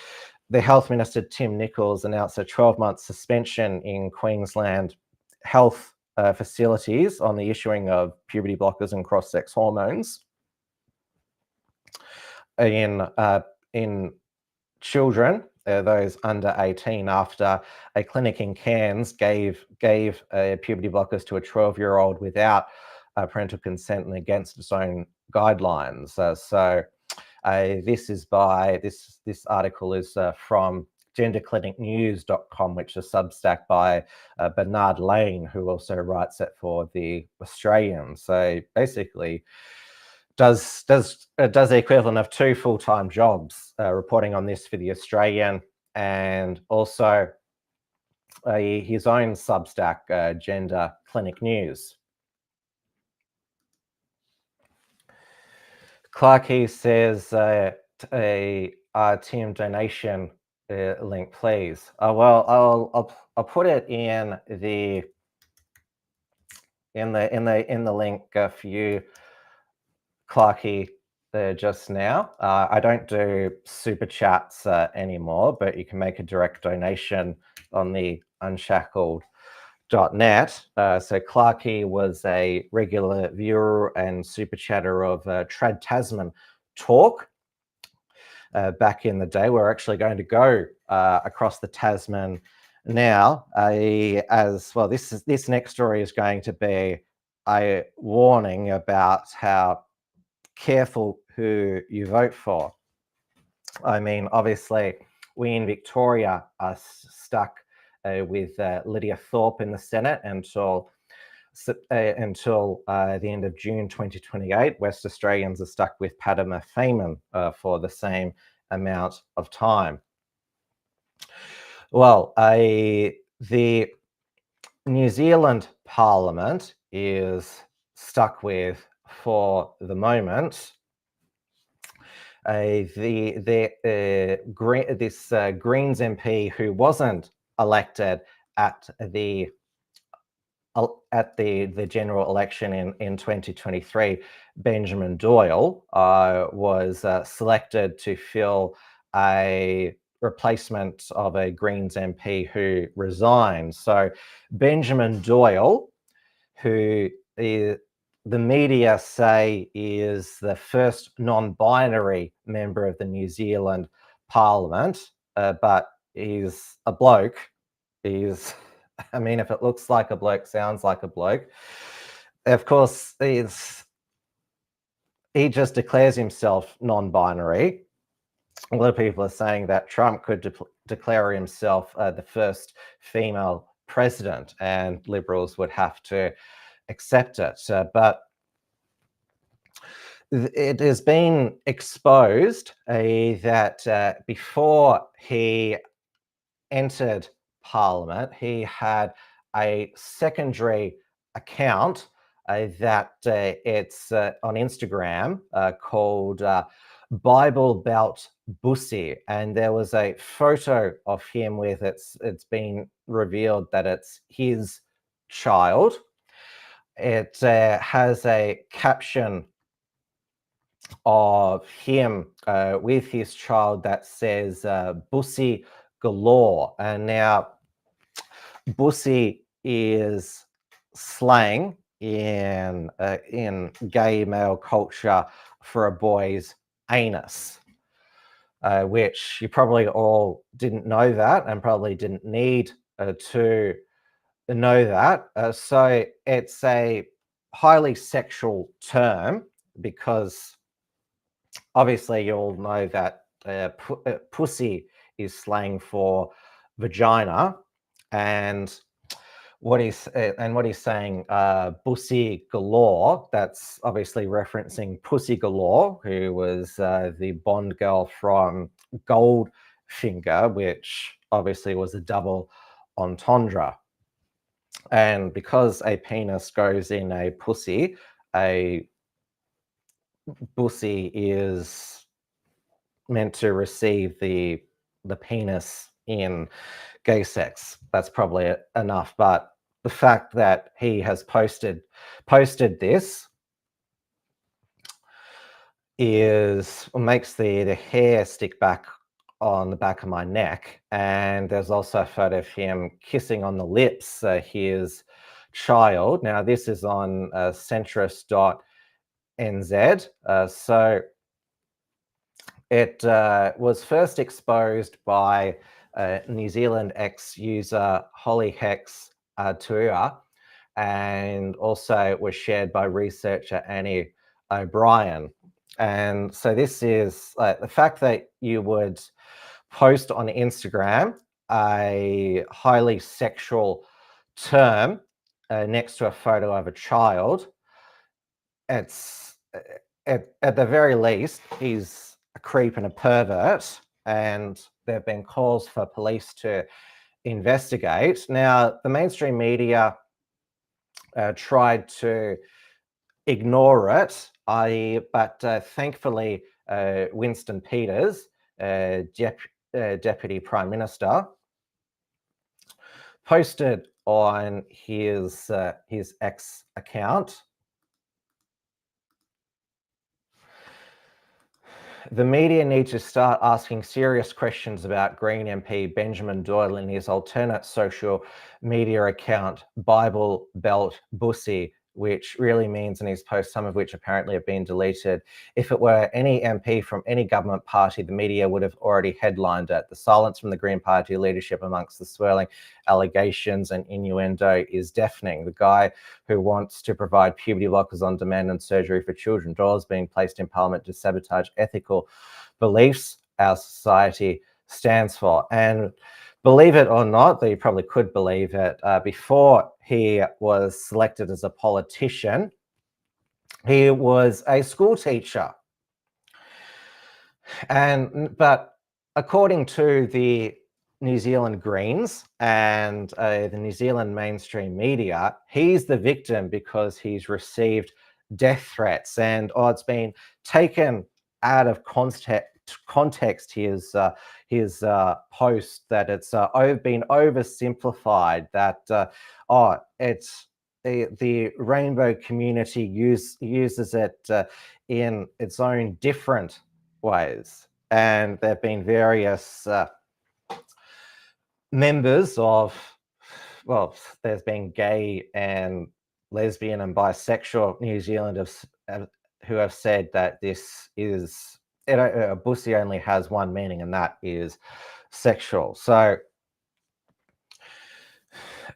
Health Minister, Tim Nicholls, announced a 12-month suspension in Queensland health facilities on the issuing of puberty blockers and cross-sex hormones in children, those under 18, after a clinic in Cairns gave puberty blockers to a 12-year-old without parental consent and against its own guidelines. This article is from genderclinicnews.com, which is Substack by Bernard Lane, who also writes it for The Australian. So basically does the equivalent of 2 full-time jobs, reporting on this for The Australian, and also his own Substack, Gender Clinic News. Clarkey says a team donation link, please. Well, I'll put it in the link for you, Clarkey, just now. I don't do super chats anymore, but you can make a direct donation on the Unshackled.net. So Clarkey was a regular viewer and super chatter of Trad Tasman Talk back in the day. We're actually going to go across the Tasman now, as well. This next story is going to be a warning about how careful who you vote for. I mean, obviously, we in Victoria are stuck with Lydia Thorpe in the Senate until the end of June 2028. West Australians are stuck with Padma Feynman for the same amount of time. Well, the New Zealand Parliament is stuck with, for the moment, this Greens MP who wasn't elected at the general election in 2023, Benjamin Doyle, was selected to fill a replacement of a Greens MP who resigned. So Benjamin Doyle, who the media say is the first non-binary member of the New Zealand Parliament, but he's a bloke. I mean, if it looks like a bloke, sounds like a bloke. Of course, he just declares himself non-binary. A lot of people are saying that Trump could declare himself the first female president, and Liberals would have to accept it. But it has been exposed that before he entered Parliament, he had a secondary account that it's on Instagram called Bible Belt Bussy, and there was a photo of him with it's been revealed that it's his child. It has a caption of him with his child that says Bussy galore. And now Bussy is slang in gay male culture for a boy's anus, which you probably all didn't know that and probably didn't need to know that. So it's a highly sexual term because obviously you all know that pussy is slang for vagina, and what he's saying, Bussy galore, that's obviously referencing Pussy Galore, who was the Bond girl from Goldfinger, which obviously was a double entendre. And because a penis goes in a pussy is meant to receive the penis in gay sex. That's probably enough. But the fact that he has posted this makes the hair stick back on the back of my neck. And there's also a photo of him kissing on the lips his child. Now this is on centrist.nz. So it was first exposed by New Zealand ex-user Holly Hex Tuia, and also was shared by researcher Annie O'Brien. And so this is the fact that you would post on Instagram a highly sexual term next to a photo of a child, it's at the very least, he's a creep and a pervert, and there have been calls for police to investigate. Now, the mainstream media tried to ignore it, but thankfully, Winston Peters, Deputy Prime Minister, posted on his X account, "The media need to start asking serious questions about Green MP Benjamin Doyle in his alternate social media account, Bible Belt Bussy," which really means in his posts, some of which apparently have been deleted. "If it were any MP from any government party, the media would have already headlined it. The silence from the Green Party leadership amongst the swirling allegations and innuendo is deafening. The guy who wants to provide puberty blockers on demand and surgery for children. Doyle is being placed in Parliament to sabotage ethical beliefs our society stands for." And believe it or not, though you probably could believe it, before he was selected as a politician, he was a school teacher. But according to the New Zealand Greens and the New Zealand mainstream media, he's the victim because he's received death threats, and it's been taken out of context, his post, that it's been oversimplified, that it's the rainbow community uses it in its own different ways, and there have been various members of, well, there's been gay and lesbian and bisexual New Zealanders who have said that this is, bussy only has one meaning, and that is sexual. So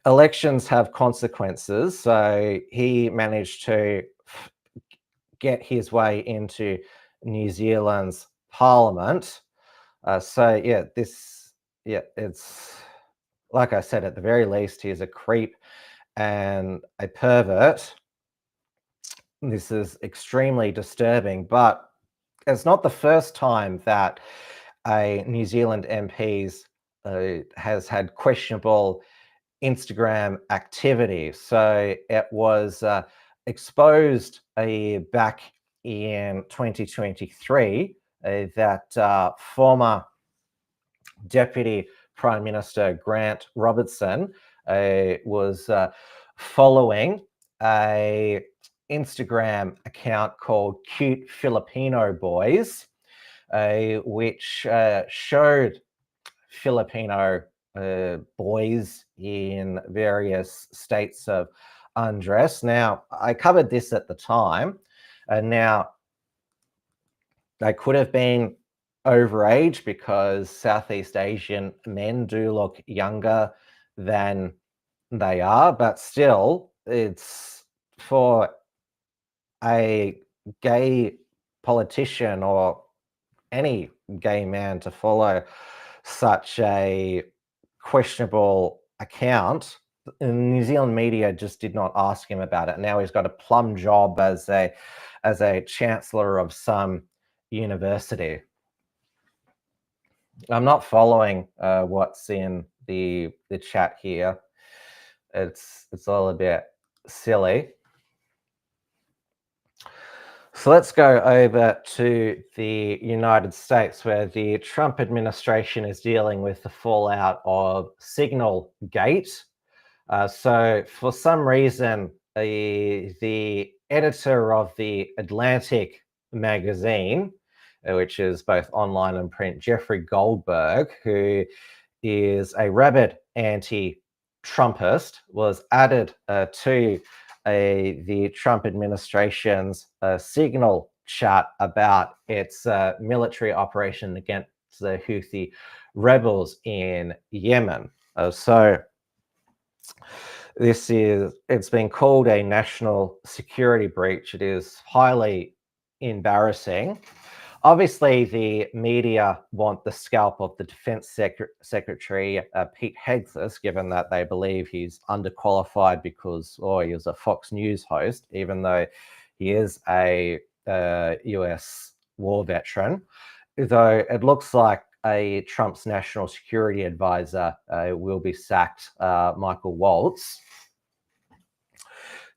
elections have consequences. So he managed to get his way into New Zealand's parliament. It's like I said, at the very least, he is a creep and a pervert. This is extremely disturbing, but it's not the first time that a New Zealand MP has had questionable Instagram activity. So it was exposed back in 2023 that former Deputy Prime Minister Grant Robertson was following a Instagram account called Cute Filipino Boys, which showed Filipino boys in various states of undress. Now, I covered this at the time, and now they could have been overage because Southeast Asian men do look younger than they are, but still, it's for a gay politician or any gay man to follow such a questionable account. The New Zealand media just did not ask him about it. Now he's got a plum job as a chancellor of some university. I'm not following what's in the chat here. It's all a bit silly. So let's go over to the United States, where the Trump administration is dealing with the fallout of Signal Gate. So for some reason, the editor of the Atlantic magazine, which is both online and print, Jeffrey Goldberg, who is a rabid anti-Trumpist, was added to the Trump administration's Signal chat about its military operation against the Houthi rebels in Yemen. So it's been called a national security breach. It is highly embarrassing. obviously the media want the scalp of the Defence Secretary, Pete Hegseth, given that they believe he's underqualified because he was a Fox News host, even though he is a US war veteran. Though it looks like Trump's national security advisor will be sacked, Michael Waltz,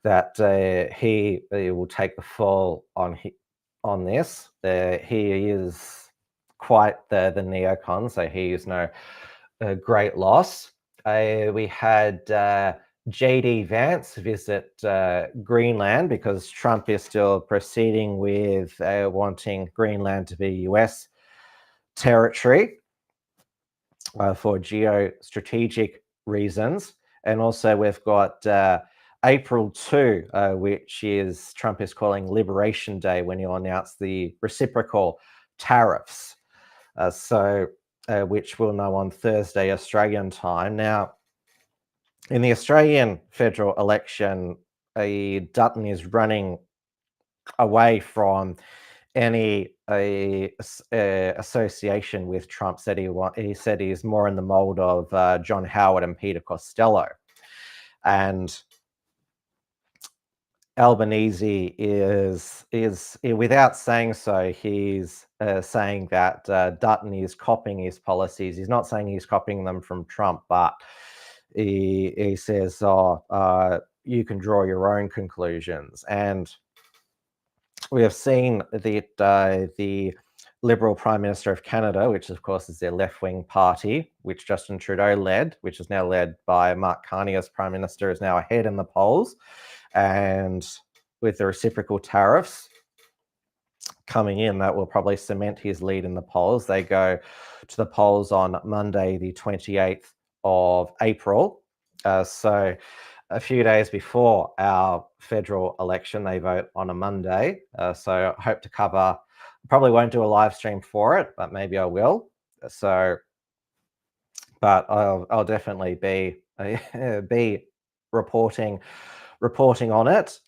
that he will take the fall on this. He is quite the neocon, so he is no great loss. We had JD Vance visit Greenland because Trump is still proceeding with wanting Greenland to be US territory for geostrategic reasons. And also we've got April 2, which is Trump is calling Liberation Day, when he'll announce the reciprocal tariffs. Which we'll know on Thursday Australian time. Now, in the Australian federal election, Dutton is running away from any association with Trump. He said he's more in the mold of John Howard and Peter Costello. And Albanese is without saying so, he's saying that Dutton is copying his policies. He's not saying he's copying them from Trump, but he says, you can draw your own conclusions. And we have seen that the Liberal Prime Minister of Canada, which of course is their left-wing party, which Justin Trudeau led, which is now led by Mark Carney as Prime Minister, is now ahead in the polls. And with the reciprocal tariffs coming in, that will probably cement his lead in the polls. They go to the polls on Monday, the 28th of April. So a few days before our federal election, they vote on a Monday. So I hope to cover, probably won't do a live stream for it, but maybe I will. But I'll definitely be reporting on it,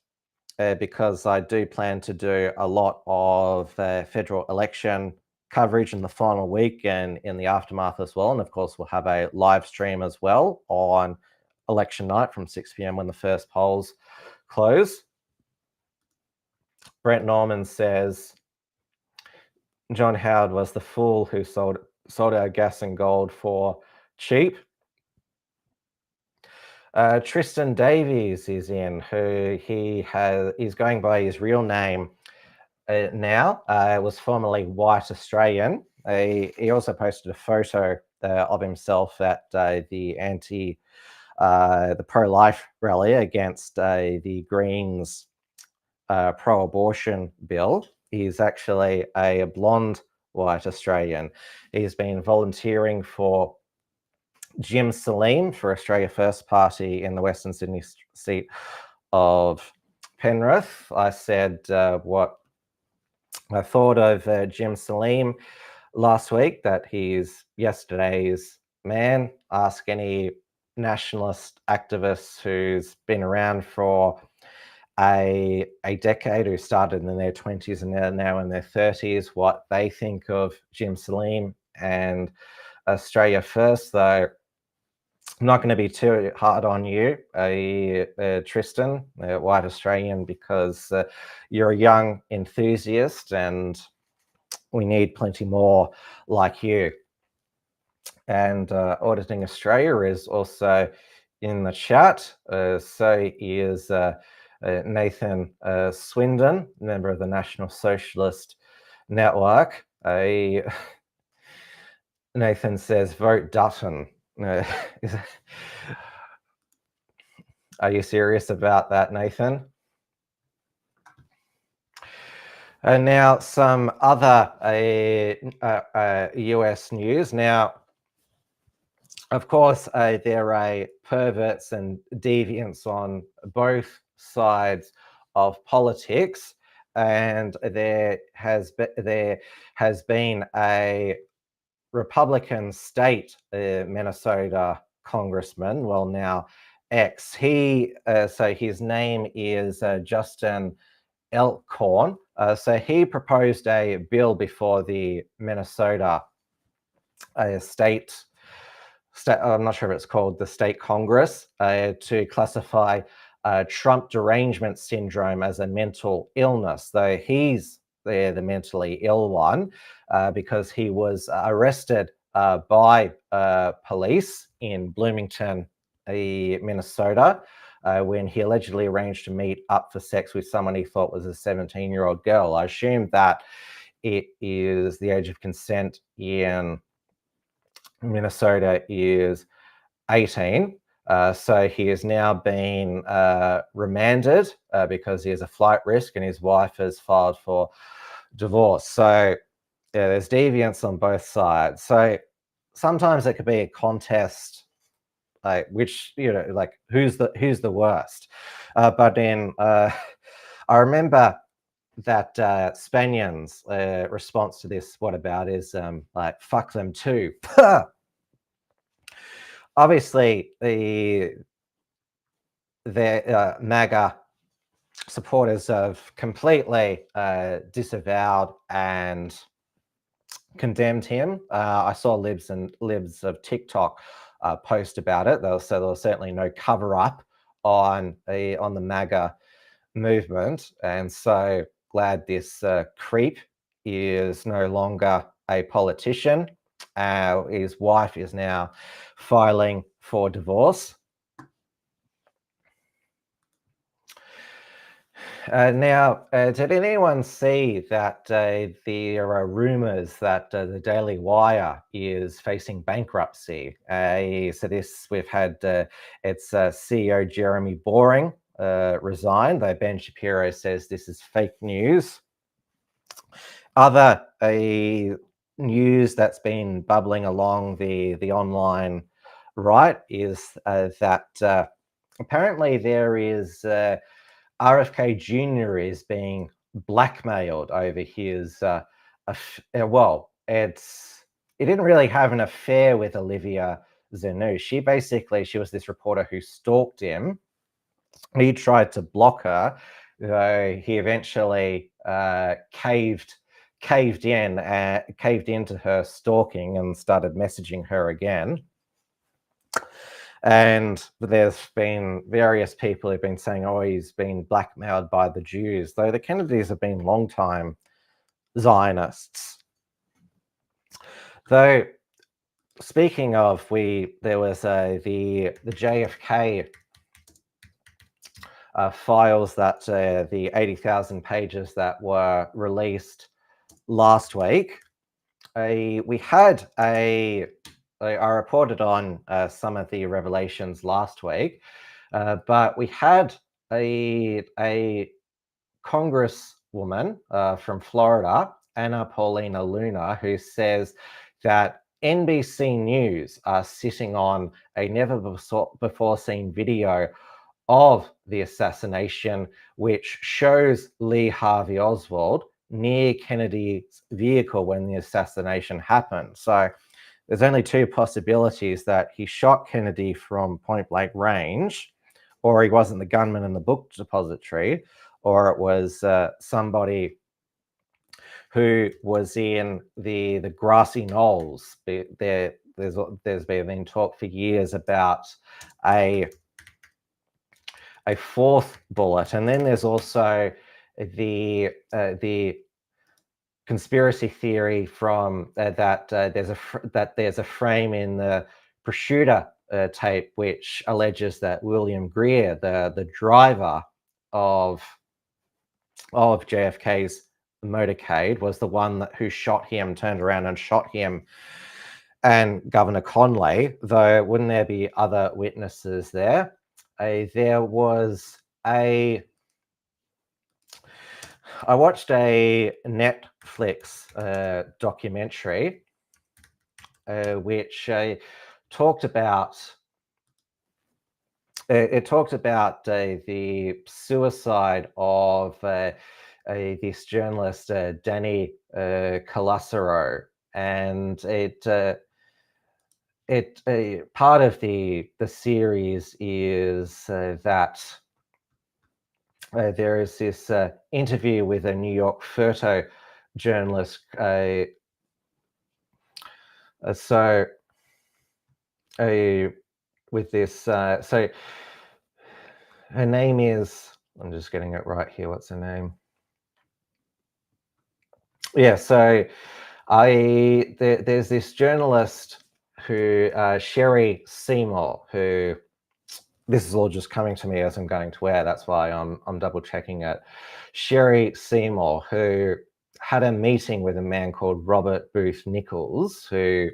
because I do plan to do a lot of federal election coverage in the final week and in the aftermath as well. And of course, we'll have a live stream as well on election night from 6 p.m. when the first polls close. Brent Norman says, John Howard was the fool who sold our gas and gold for cheap. Tristan Davies is in, who he's going by his real name now. Was formerly White Australian. He also posted a photo of himself at the pro-life rally against the Greens pro-abortion bill. He's actually a blonde White Australian. He's been volunteering for Jim Salim for Australia First Party in the Western Sydney seat of Penrith. I said what I thought of Jim Salim last week, that he's yesterday's man. Ask any nationalist activist who's been around for a decade, who started in their 20s and they're now in their 30s, what they think of Jim Salim and Australia First. Though I'm not going to be too hard on you, Tristan, White Australian, because you're a young enthusiast and we need plenty more like you. And Auditing Australia is also in the chat. So is Nathan Swindon, member of the National Socialist Network. Nathan says, vote Dutton. Are you serious about that, Nathan? And now some other US news. Now, of course, there are perverts and deviants on both sides of politics, and there has been a Republican state Minnesota congressman, well now ex. So his name is Justin Elkhorn. So he proposed a bill before the Minnesota state, I'm not sure if it's called the state Congress, to classify Trump derangement syndrome as a mental illness, though he's the mentally ill one because he was arrested by police in Bloomington, Minnesota, when he allegedly arranged to meet up for sex with someone he thought was a 17-year-old girl. I assume that it is the age of consent in Minnesota is 18. So he is now being remanded because he is a flight risk and his wife has filed for divorce. So yeah, there's deviance on both sides. So sometimes it could be a contest, like which, like who's the worst. But then I remember that Spanion's response to this "what about" is like "fuck them too." Obviously, the MAGA supporters have completely disavowed and condemned him. I saw libs of TikTok post about it. So there was certainly no cover up on the MAGA movement, and so glad this creep is no longer a politician. His wife is now filing for divorce. Now, did anyone see that there are rumors that the Daily Wire is facing bankruptcy? So we've had its CEO Jeremy Boring resign, though Ben Shapiro says this is fake news. Other news that's been bubbling along the online right is that apparently there is RFK Jr. is being blackmailed over his he didn't really have an affair with Olivia Zenu. She was this reporter who stalked him. He tried to block her, though he eventually caved into her stalking and started messaging her again. And there's been various people who've been saying, oh, he's been blackmailed by the Jews, though the Kennedys have been long-time Zionists. Though, speaking of, there was the JFK files, that the 80,000 pages that were released last week. We had I reported on some of the revelations last week, but we had a congresswoman from Florida, Anna Paulina Luna, who says that NBC News are sitting on a never before seen video of the assassination, which shows Lee Harvey Oswald near Kennedy's vehicle when the assassination happened. So there's only two possibilities: that he shot Kennedy from point blank range, or he wasn't the gunman in the book depository, or it was somebody who was in the grassy knolls. There's been talk for years about a fourth bullet, and then there's also the conspiracy theory from that there's a frame in the prosciutto tape which alleges that William Greer, the driver of JFK's motorcade, was the one who shot him, turned around and shot him and Governor Conley. Though, wouldn't there be other witnesses there? I watched a Netflix documentary which talked about the suicide of this journalist Danny Colasero, and part of the series is that there is this interview with a New York photo journalist. With this, so her name is, I'm just getting it right here. What's her name? Yeah, so there's this journalist who, Sherry Seymour, who, this is all just coming to me as I'm going to air. That's why I'm double checking it. Sherry Seymour, who had a meeting with a man called Robert Booth Nichols, who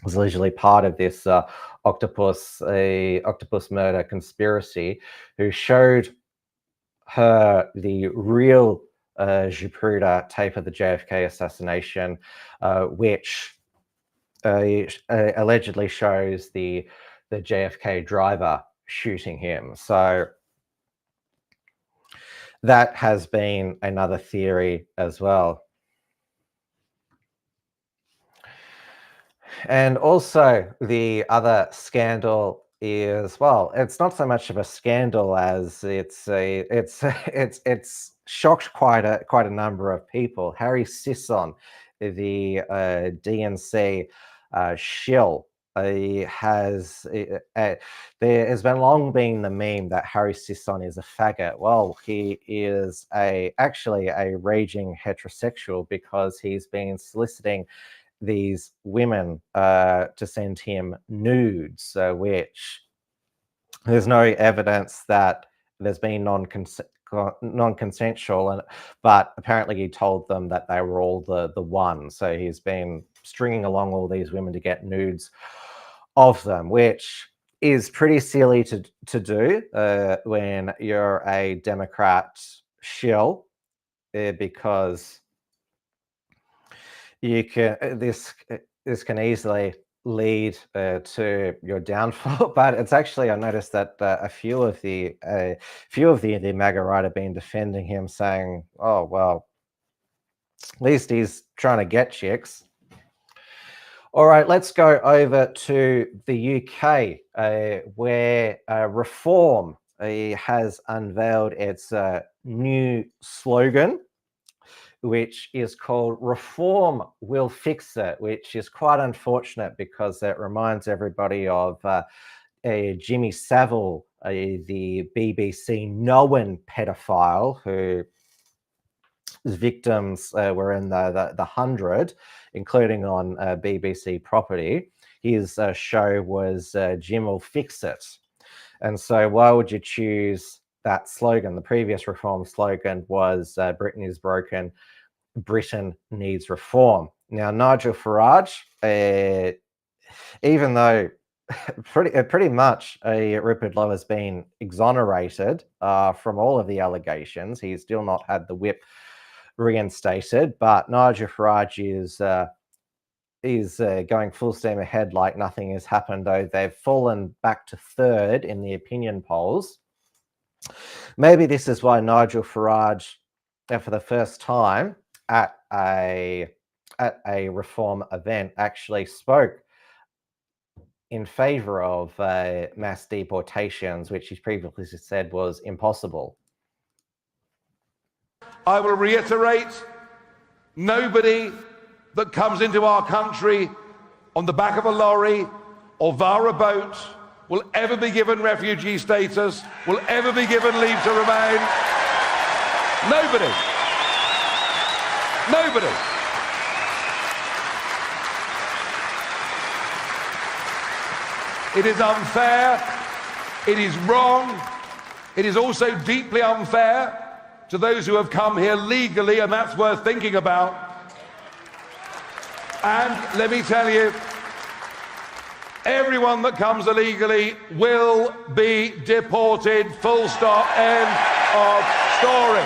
was allegedly part of this octopus murder conspiracy, who showed her the real Zapruder tape of the JFK assassination, which allegedly shows the JFK driver shooting him. So that has been another theory as well. And also the other scandal is, well, it's not so much of a scandal as it's shocked quite a number of people. Harry Sisson, the DNC shill, there has been long been the meme that Harry Sisson is a faggot. Well, he is actually a raging heterosexual, because he's been soliciting these women to send him nudes, which there's no evidence that there's been non-consensual, but apparently he told them that they were all the one. So he's been stringing along all these women to get nudes of them, which is pretty silly to do when you're a Democrat shill, because you can this can easily lead to your downfall. But it's actually, I noticed that a few of the MAGA right have been defending him, saying, "Oh well, at least he's trying to get chicks." All right, let's go over to the UK, where Reform has unveiled its new slogan, which is called "Reform Will Fix It," which is quite unfortunate because it reminds everybody of Jimmy Savile, the BBC known pedophile whose victims were in the 100, including on BBC property. His show was Jim Will Fix It. And so why would you choose that slogan? The previous Reform slogan was Britain is broken, Britain needs reform. Now, Nigel Farage, even though pretty much Rupert Lowe has been exonerated from all of the allegations, he's still not had the whip reinstated, but Nigel Farage is going full steam ahead like nothing has happened, though they've fallen back to third in the opinion polls. Maybe this is why Nigel Farage, for the first time at a Reform event, actually spoke in favor of mass deportations, which he previously said was impossible. I will reiterate, nobody that comes into our country on the back of a lorry or via a boat will ever be given refugee status, will ever be given leave to remain. Nobody. Nobody. It is unfair. It is wrong. It is also deeply unfair to those who have come here legally, and that's worth thinking about. And let me tell you, everyone that comes illegally will be deported, full stop, end of story.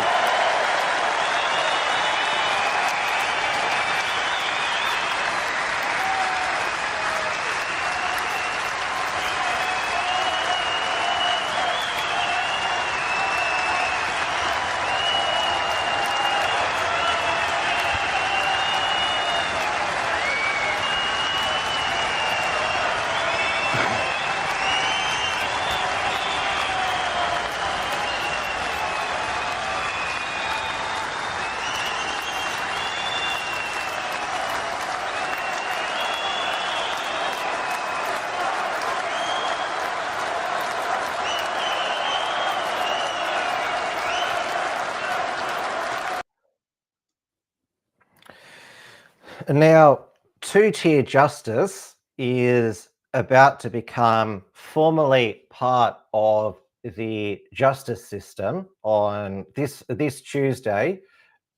Now, two-tier justice is about to become formally part of the justice system on this Tuesday,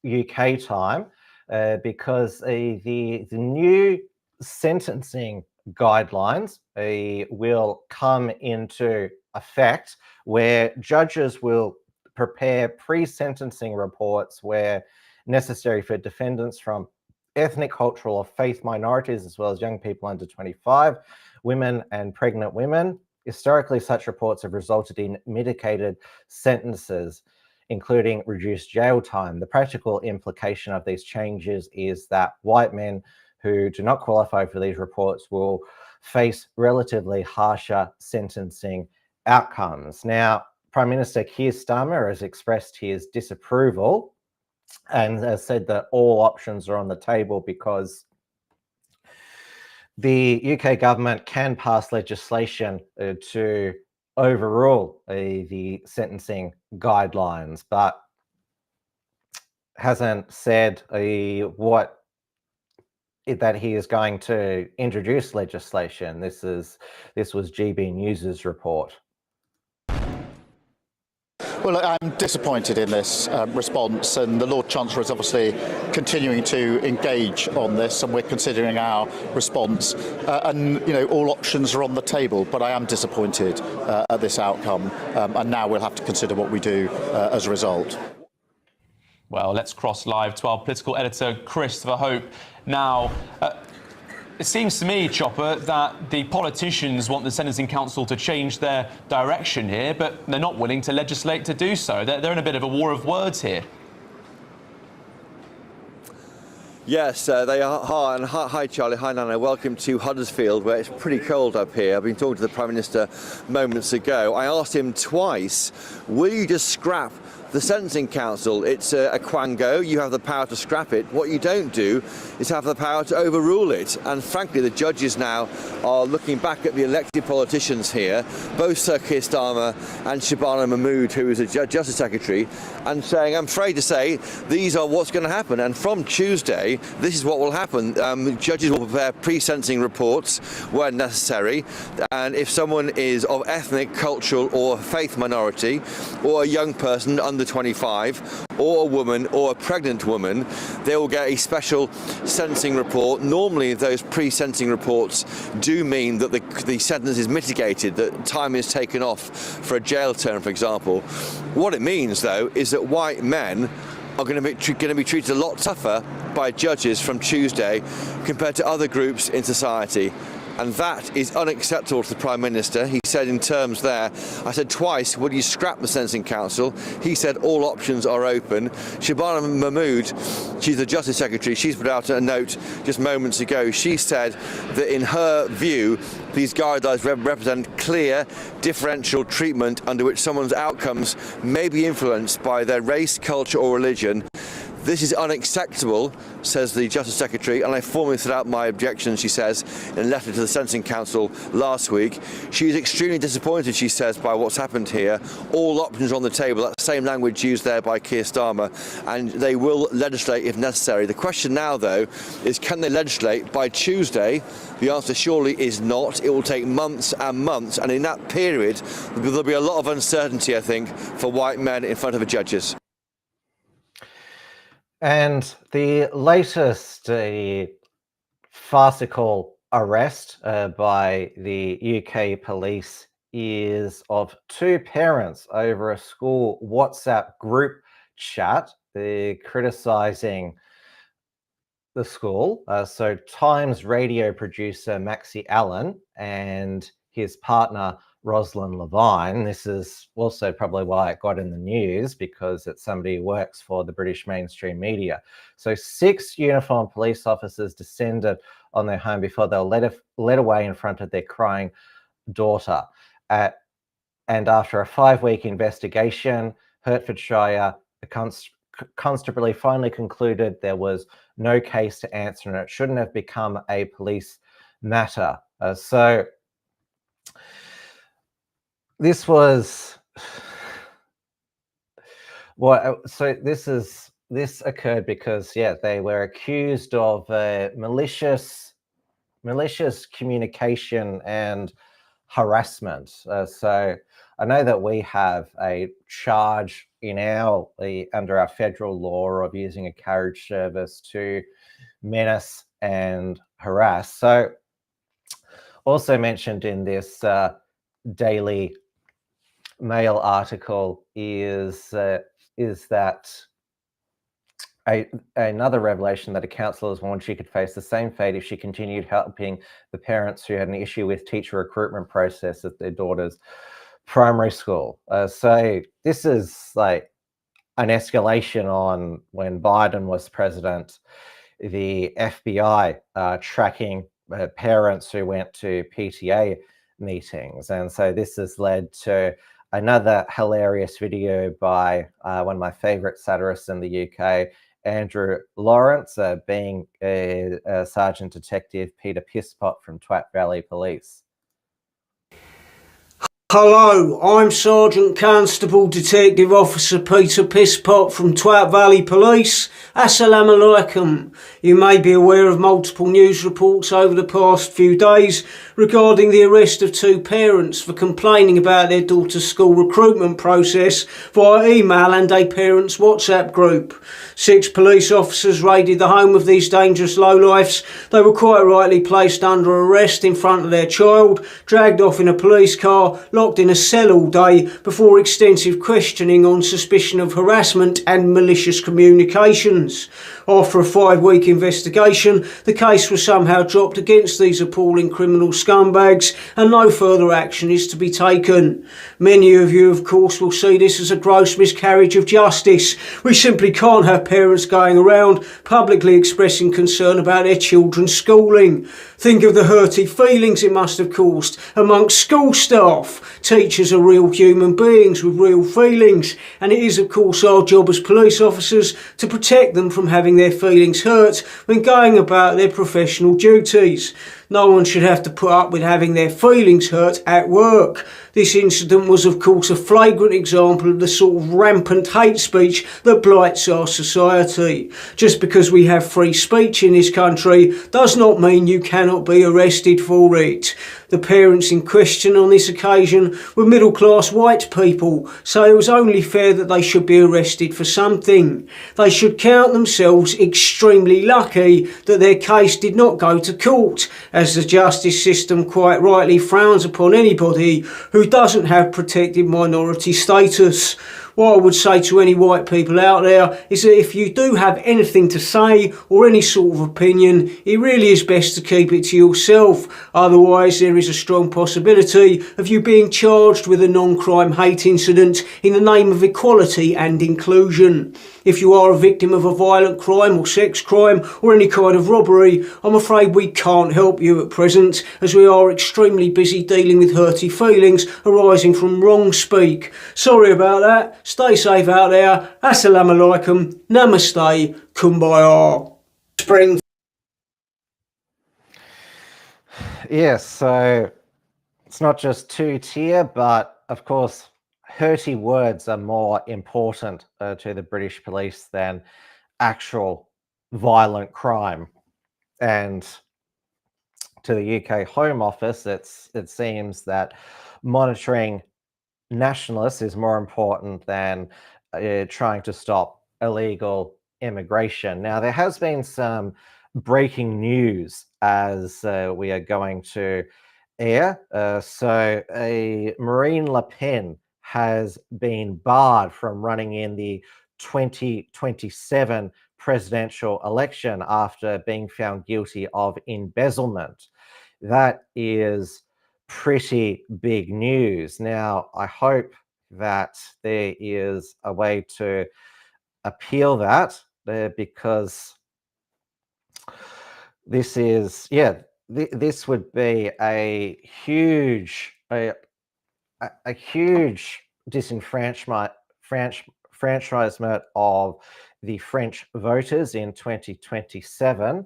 UK time, because the new sentencing guidelines will come into effect, where judges will prepare pre-sentencing reports where necessary for defendants from ethnic, cultural, or faith minorities, as well as young people under 25, women and pregnant women. Historically, such reports have resulted in mitigated sentences, including reduced jail time. The practical implication of these changes is that white men who do not qualify for these reports will face relatively harsher sentencing outcomes. Now, Prime Minister Keir Starmer has expressed his disapproval and has said that all options are on the table because the UK government can pass legislation to overrule the sentencing guidelines, but hasn't said that he is going to introduce legislation. This was GB News's report. Well, look, I'm disappointed in this response, and the Lord Chancellor is obviously continuing to engage on this, and we're considering our response. And, you know, all options are on the table, but I am disappointed at this outcome, and now we'll have to consider what we do as a result. Well, let's cross live to our political editor, Christopher Hope. Now, it seems to me, Chopper, that the politicians want the Sentencing Council to change their direction here, but they're not willing to legislate to do so. They're in a bit of a war of words here. Yes, they are. And hi, Charlie. Hi, Nana. Welcome to Huddersfield, where it's pretty cold up here. I've been talking to the Prime Minister moments ago. I asked him twice, will you just scrap the Sentencing Council? It's a quango. You have the power to scrap it. What you don't do is have the power to overrule it. And frankly, the judges now are looking back at the elected politicians here, both Sir Keir Starmer and Shabana Mahmood, who is a Justice Secretary, and saying, I'm afraid to say, these are what's going to happen. And from Tuesday, this is what will happen. Judges will prepare pre-sentencing reports where necessary. And if someone is of ethnic, cultural, or faith minority, or a young person under 25, or a woman or a pregnant woman, they will get a special sentencing report. Normally those pre-sentencing reports do mean that the sentence is mitigated, that time is taken off for a jail term, for example. What it means, though, is that white men are going to be treated a lot tougher by judges from Tuesday compared to other groups in society. And that is unacceptable to the Prime Minister. He said in terms there, I said twice, would you scrap the Sentencing Council? He said all options are open. Shabana Mahmood, she's the Justice Secretary, she's put out a note just moments ago. She said that in her view, these guidelines represent clear differential treatment under which someone's outcomes may be influenced by their race, culture or religion. This is unacceptable, says the Justice Secretary, and I formally set out my objections, she says, in a letter to the Sentencing Council last week. She is extremely disappointed, she says, by what's happened here. All options are on the table, that same language used there by Keir Starmer, and they will legislate if necessary. The question now, though, is can they legislate by Tuesday? The answer surely is not. It will take months and months, and in that period, there'll be a lot of uncertainty, I think, for white men in front of the judges. And the latest farcical arrest by the UK police is of two parents over a school WhatsApp group chat. They're criticising the school. So Times radio producer Maxie Allen and his partner Rosalind Levine. This is also probably why it got in the news, because it's somebody who works for the British mainstream media. So 6 uniformed police officers descended on their home before they were led away in front of their crying daughter. And after a 5-week investigation, Hertfordshire Constabulary finally concluded there was no case to answer and it shouldn't have become a police matter. This was what? So this is this occurred because, yeah, they were accused of malicious communication and harassment. So I know that we have a charge in under our federal law of using a carriage service to menace and harass. So also mentioned in this Daily Mail article is that another revelation that a counsellor has warned she could face the same fate if she continued helping the parents who had an issue with teacher recruitment process at their daughter's primary school. So this is like an escalation on when Biden was president, the FBI tracking parents who went to PTA meetings. And so this has led to another hilarious video by one of my favorite satirists in the UK, Andrew Lawrence, being a Sergeant Detective Peter Pisspot from Twat Valley Police. Hello, I'm Sergeant Constable Detective Officer Peter Pisspot from Twat Valley Police. Assalamu alaikum. You may be aware of multiple news reports over the past few days regarding the arrest of two parents for complaining about their daughter's school recruitment process via email and a parents' WhatsApp group. 6 police officers raided the home of these dangerous lowlifes. They were quite rightly placed under arrest in front of their child, dragged off in a police car, locked in a cell all day before extensive questioning on suspicion of harassment and malicious communications. After a 5-week investigation, the case was somehow dropped against these appalling criminal scumbags and no further action is to be taken. Many of you, of course, will see this as a gross miscarriage of justice. We simply can't have parents going around publicly expressing concern about their children's schooling. Think of the hurty feelings it must have caused amongst school staff. Teachers are real human beings with real feelings, and it is of course our job as police officers to protect them from having their feelings hurt when going about their professional duties. No one should have to put up with having their feelings hurt at work. This incident was of course a flagrant example of the sort of rampant hate speech that blights our society. Just because we have free speech in this country does not mean you cannot be arrested for it. The parents in question on this occasion were middle-class white people, so it was only fair that they should be arrested for something. They should count themselves extremely lucky that their case did not go to court, as the justice system quite rightly frowns upon anybody who doesn't have protected minority status. What I would say to any white people out there is that if you do have anything to say or any sort of opinion, it really is best to keep it to yourself. Otherwise, there is a strong possibility of you being charged with a non-crime hate incident in the name of equality and inclusion. If you are a victim of a violent crime or sex crime or any kind of robbery, I'm afraid we can't help you at present, as we are extremely busy dealing with hurty feelings arising from wrong speak. Sorry about that. Stay safe out there. Assalamu alaikum. Namaste. Kumbaya. Spring. Yes, so it's not just two-tier, but of course, hurty words are more important to the British police than actual violent crime. And to the UK Home Office, it seems that monitoring nationalists is more important than trying to stop illegal immigration. Now, there has been some breaking news as we are going to air. So Marine Le Pen has been barred from running in the 2027 presidential election after being found guilty of embezzlement. That is pretty big news. Now, I hope that there is a way to appeal that because this is, this would be a huge disenfranchisement of the French voters in 2027.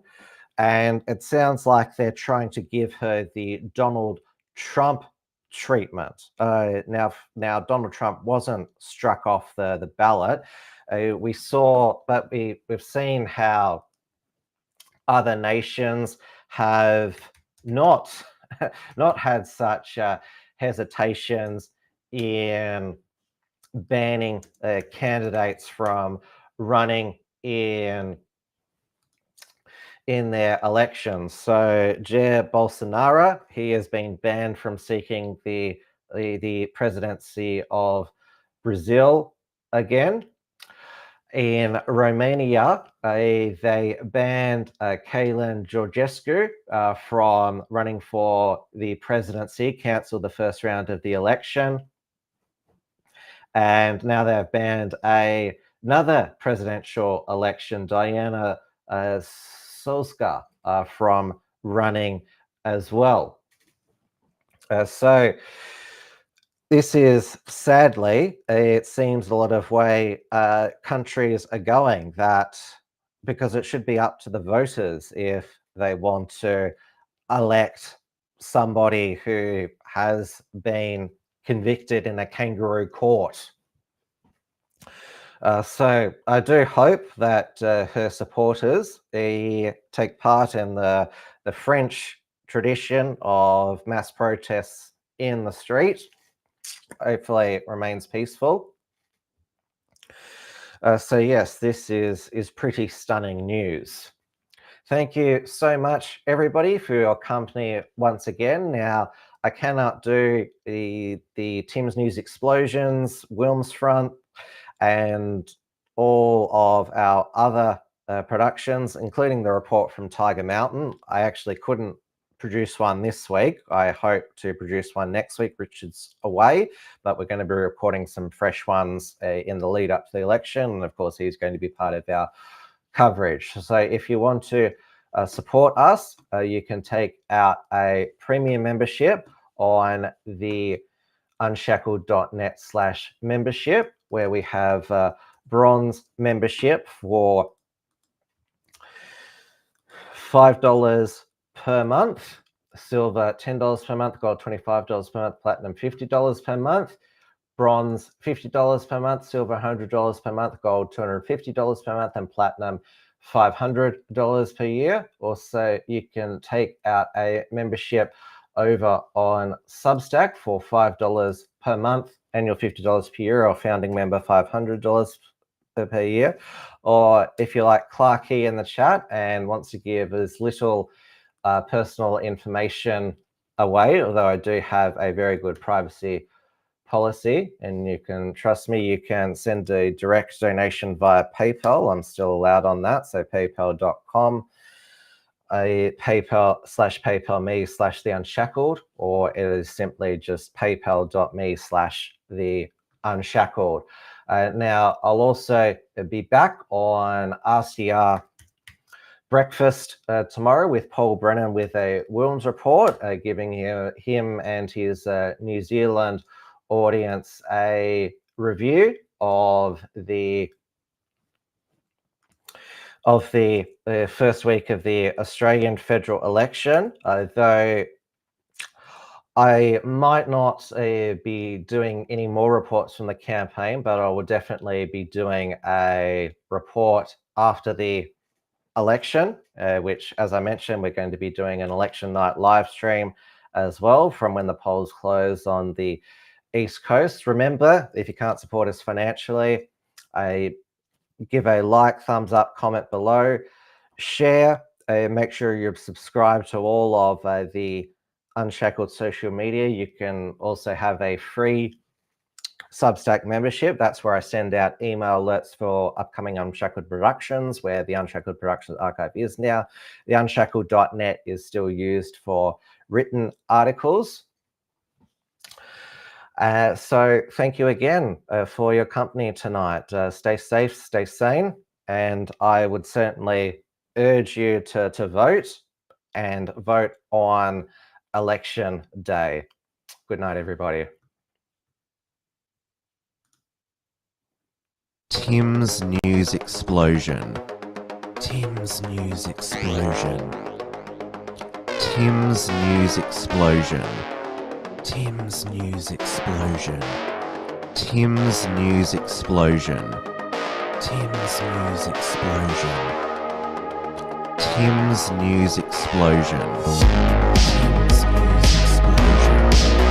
And it sounds like they're trying to give her the Donald Trump treatment. Now Donald Trump wasn't struck off the ballot. we've seen how other nations have not had such hesitations in banning candidates from running in their elections. So Jair Bolsonaro, he has been banned from seeking the presidency of Brazil again. In Romania, they banned Călin Georgescu from running for the presidency, cancelled the first round of the election. And now they've banned another presidential election, Diana Solska, from running as well. So this is, sadly, it seems a lot of way countries are going, that because it should be up to the voters if they want to elect somebody who has been convicted in a kangaroo court. So I do hope that her supporters take part in the French tradition of mass protests in the street. Hopefully it remains peaceful. So yes, this is pretty stunning news. Thank you so much, everybody, for your company once again. Now, I cannot do the Tim's News Explosions, Wilms Front, and all of our other productions, including the report from Tiger Mountain. I actually couldn't produce one this week. I hope to produce one next week. Richard's away, but we're going to be recording some fresh ones in the lead up to the election. And of course, he's going to be part of our coverage. So if you want to support us, you can take out a premium membership on the unshackled.net/membership, where we have bronze membership for $5 per month, silver $10 per month, gold $25 per month, platinum $50 per month, bronze $50 per month, silver $100 per month, gold $250 per month, and platinum $500 per year. Also, you can take out a membership over on Substack for $5 per month, annual $50 per year, or founding member $500 per year. Or if you like Clarky in the chat and wants to give as little personal information away, although I do have a very good privacy policy, and you can trust me, you can send a direct donation via PayPal. I'm still allowed on that, so paypal.com, PayPal/PayPalMe/The Unshackled, or it is simply just paypal.me/The Unshackled. Now, I'll also be back on RCR Breakfast tomorrow with Paul Brennan with a Wilms report, giving him and his New Zealand audience a review of the first week of the Australian federal election, though I might not be doing any more reports from the campaign, but I will definitely be doing a report after the election, which, as I mentioned, we're going to be doing an election night live stream as well from when the polls close on the East Coast. Remember, if you can't support us financially, give a like, thumbs up, comment below, share, make sure you're subscribed to all of the Unshackled social media. You can also have a free Substack membership. That's where I send out email alerts for upcoming Unshackled productions, where the Unshackled Productions archive is now. The unshackled.net is still used for written articles. So thank you again for your company tonight. Stay safe, stay sane, and I would certainly urge you to vote, and vote on election day. Good night, everybody. Tim's News Explosion. Tim's News Explosion. Tim's News Explosion. Tim's News Explosion. Tim's News Explosion. Tim's News Explosion. Tim's News Explosion. Tim's News Explosion.